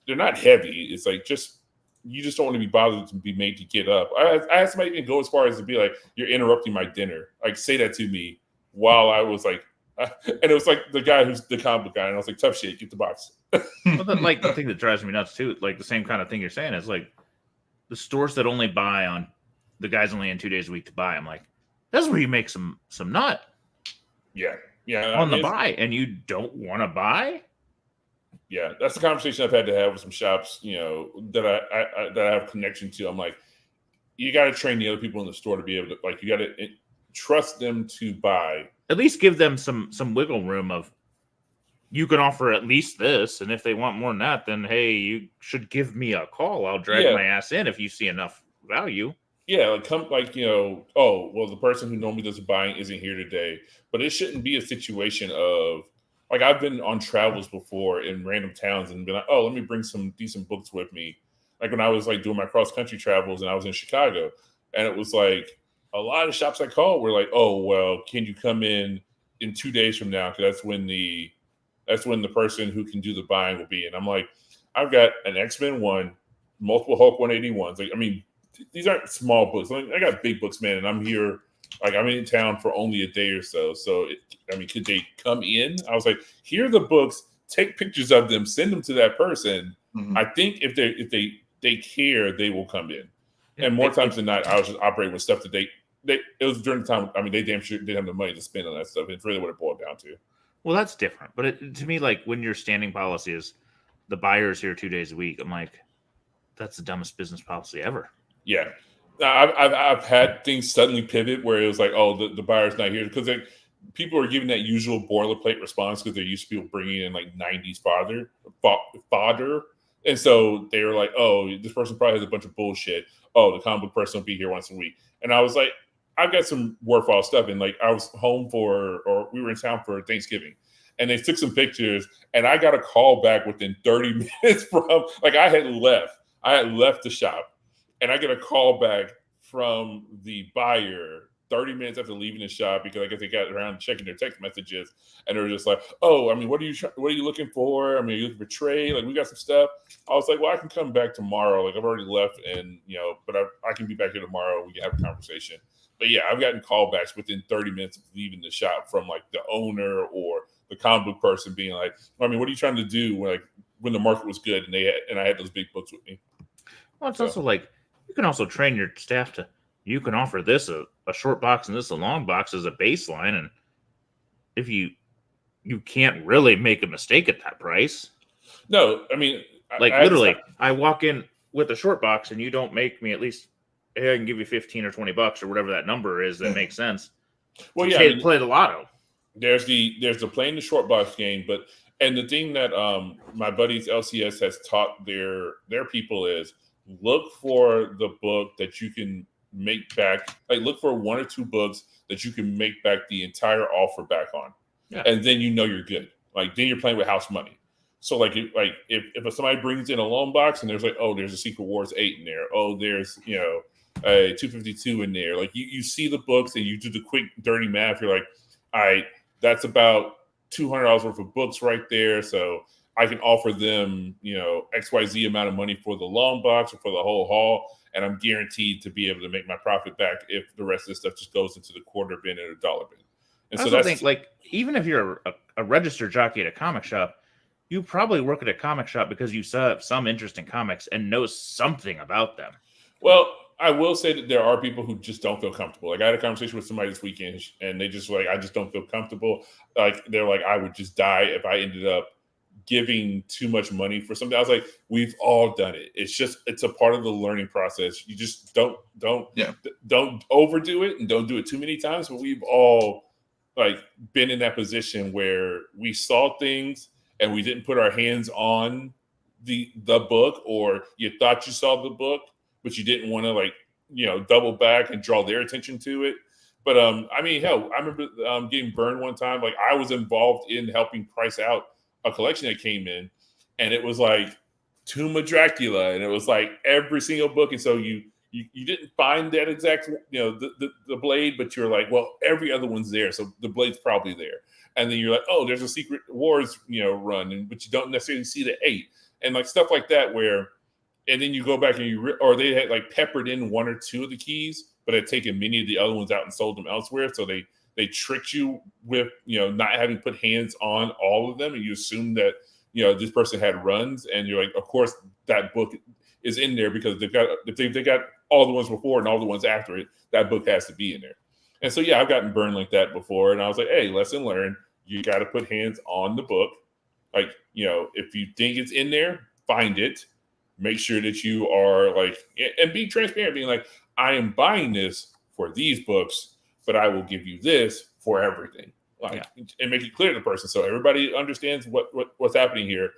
they're not heavy. It's like you just don't want to be bothered to be made to get up. I had somebody even go as far as to be like, "You're interrupting my dinner." Like, say that to me while I was like, and it was like the guy who's the comic book guy, and I was like, "Tough shit, get the box." Well, like the thing that drives me nuts too, like the same kind of thing you're saying is like the stores that only buy on the guy's only in 2 days a week to buy. I'm like, that's where you make some nut. Yeah. On the buy, and you don't want to buy. Yeah, that's the conversation I've had to have with some shops, that I have connection to. I'm like, you got to train the other people in the store to be able to, like, you got to trust them to buy. At least give them some wiggle room of you can offer at least this, and if they want more than that, then hey, you should give me a call. I'll drag my ass in if you see enough value. Yeah, like come like oh well, the person who normally does the buying isn't here today, but it shouldn't be a situation of like I've been on travels before in random towns and been like, oh, let me bring some decent books with me. Like when I was like doing my cross country travels and I was in Chicago, and it was like a lot of shops I called were like, oh well, can you come in 2 days from now? Because that's when the person who can do the buying will be. And I'm like, I've got an X-Men 1, multiple Hulk 181s. Like, I mean, these aren't small books. I got big books, man, and I'm here. Like, I'm in town for only a day or so. So, could they come in? I was like, here are the books. Take pictures of them. Send them to that person. Mhm. I think if they care, they will come in. And more times than not, I was just operating with stuff that they it was during the time. I mean, they damn sure didn't have the money to spend on that stuff. It's really what it boiled down to. Well, that's different. But to me, like when your standing policy is the buyer's here 2 days a week, I'm like, that's the dumbest business policy ever. Yeah, I've had things suddenly pivot where it was like, oh, the buyer's not here because people are giving that usual boilerplate response because they're used to people bringing in like 90s fodder, and so they were like, oh, this person probably has a bunch of bullshit. Oh, the comic book person will be here once a week, and I was like, I've got some worthwhile stuff, and like I was home or we were in town for Thanksgiving. And they took some pictures, and I got a call back within 30 minutes from like I had left the shop. And I get a call back from the buyer 30 minutes after leaving the shop because I guess they got around checking their text messages, and they were just like, "Oh, I mean, what are you looking for? I mean, are you looking for trade? Like, we got some stuff." I was like, "Well, I can come back tomorrow. Like, I've already left, and but I can be back here tomorrow. We can have a conversation." But yeah, I've gotten callbacks within 30 minutes of leaving the shop from like the owner or the comic book person being like, "I mean, what are you trying to do when the market was good and I had those big books with me?" Well, it's also like you can also train your staff to. You can offer this a short box and this a long box as a baseline, and if you can't really make a mistake at that price. No, I mean, literally, I walk in with a short box and you don't make me at least. Hey, I can give you 15 or 20 bucks or whatever that number is that makes sense. Well, yeah, play the lotto. There's the playing the short box game, and the thing that my buddies LCS has taught their people is look for the book that you can make back. Like look for 1 or 2 books that you can make back the entire offer back on, and then you're good. Like then you're playing with house money. So like if somebody brings in a loan box and there's like, oh, there's a Secret Wars 8 in there. Oh, there's a 252 in there. Like you see the books and you do the quick dirty math. You're like, all right, that's about $200 worth of books right there. So I can offer them, XYZ amount of money for the long box or for the whole haul. And I'm guaranteed to be able to make my profit back if the rest of the stuff just goes into the quarter bin and a dollar bin. And I also think, like, even if you're a registered jockey at a comic shop, you probably work at a comic shop because you have some interest in comics and know something about them. Well, I will say that there are people who just don't feel comfortable. Like I had a conversation with somebody this weekend and they just like, I just don't feel comfortable. Like they're like, I would just die if I ended up giving too much money for something. I was like, we've all done it. It's a part of the learning process. You just don't overdo it and don't do it too many times. But we've all like been in that position where we saw things and we didn't put our hands on the book, or you thought you saw the book, but you didn't want to double back and draw their attention to it. But I mean, hell, I remember getting burned one time. Like I was involved in helping price out a collection that came in, and it was like Tomb of Dracula, and it was like every single book. And so you didn't find that exact the blade, but you're like, well, every other one's there, so the blade's probably there. And then you're like, oh, there's a Secret Wars run, but you don't necessarily see the 8 and like stuff like that where. And then you go back and or they had like peppered in 1 or 2 of the keys, but had taken many of the other ones out and sold them elsewhere. So they tricked you with, not having put hands on all of them. And you assume that, this person had runs, and you're like, of course that book is in there because they got all the ones before and all the ones after it, that book has to be in there. And so, yeah, I've gotten burned like that before. And I was like, hey, lesson learned. You got to put hands on the book. Like, if you think it's in there, find it. Make sure that you are like, and be transparent, being like, I am buying this for these books, but I will give you this for everything. and make it clear to the person so everybody understands what's happening here.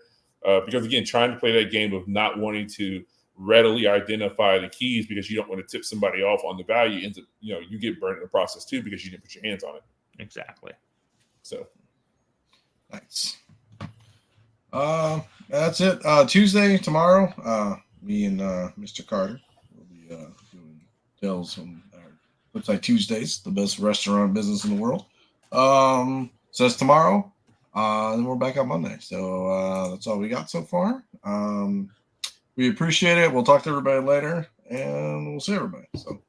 Because again, trying to play that game of not wanting to readily identify the keys because you don't want to tip somebody off on the value ends up, you get burned in the process too because you didn't put your hands on it. Exactly. So nice. That's it. Tuesday, tomorrow, me and Mr. Carter will be doing tales on Flipside Tuesdays, the best restaurant business in the world. Says tomorrow. Then we're back on Monday. So that's all we got so far. We appreciate it. We'll talk to everybody later, and we'll see everybody. So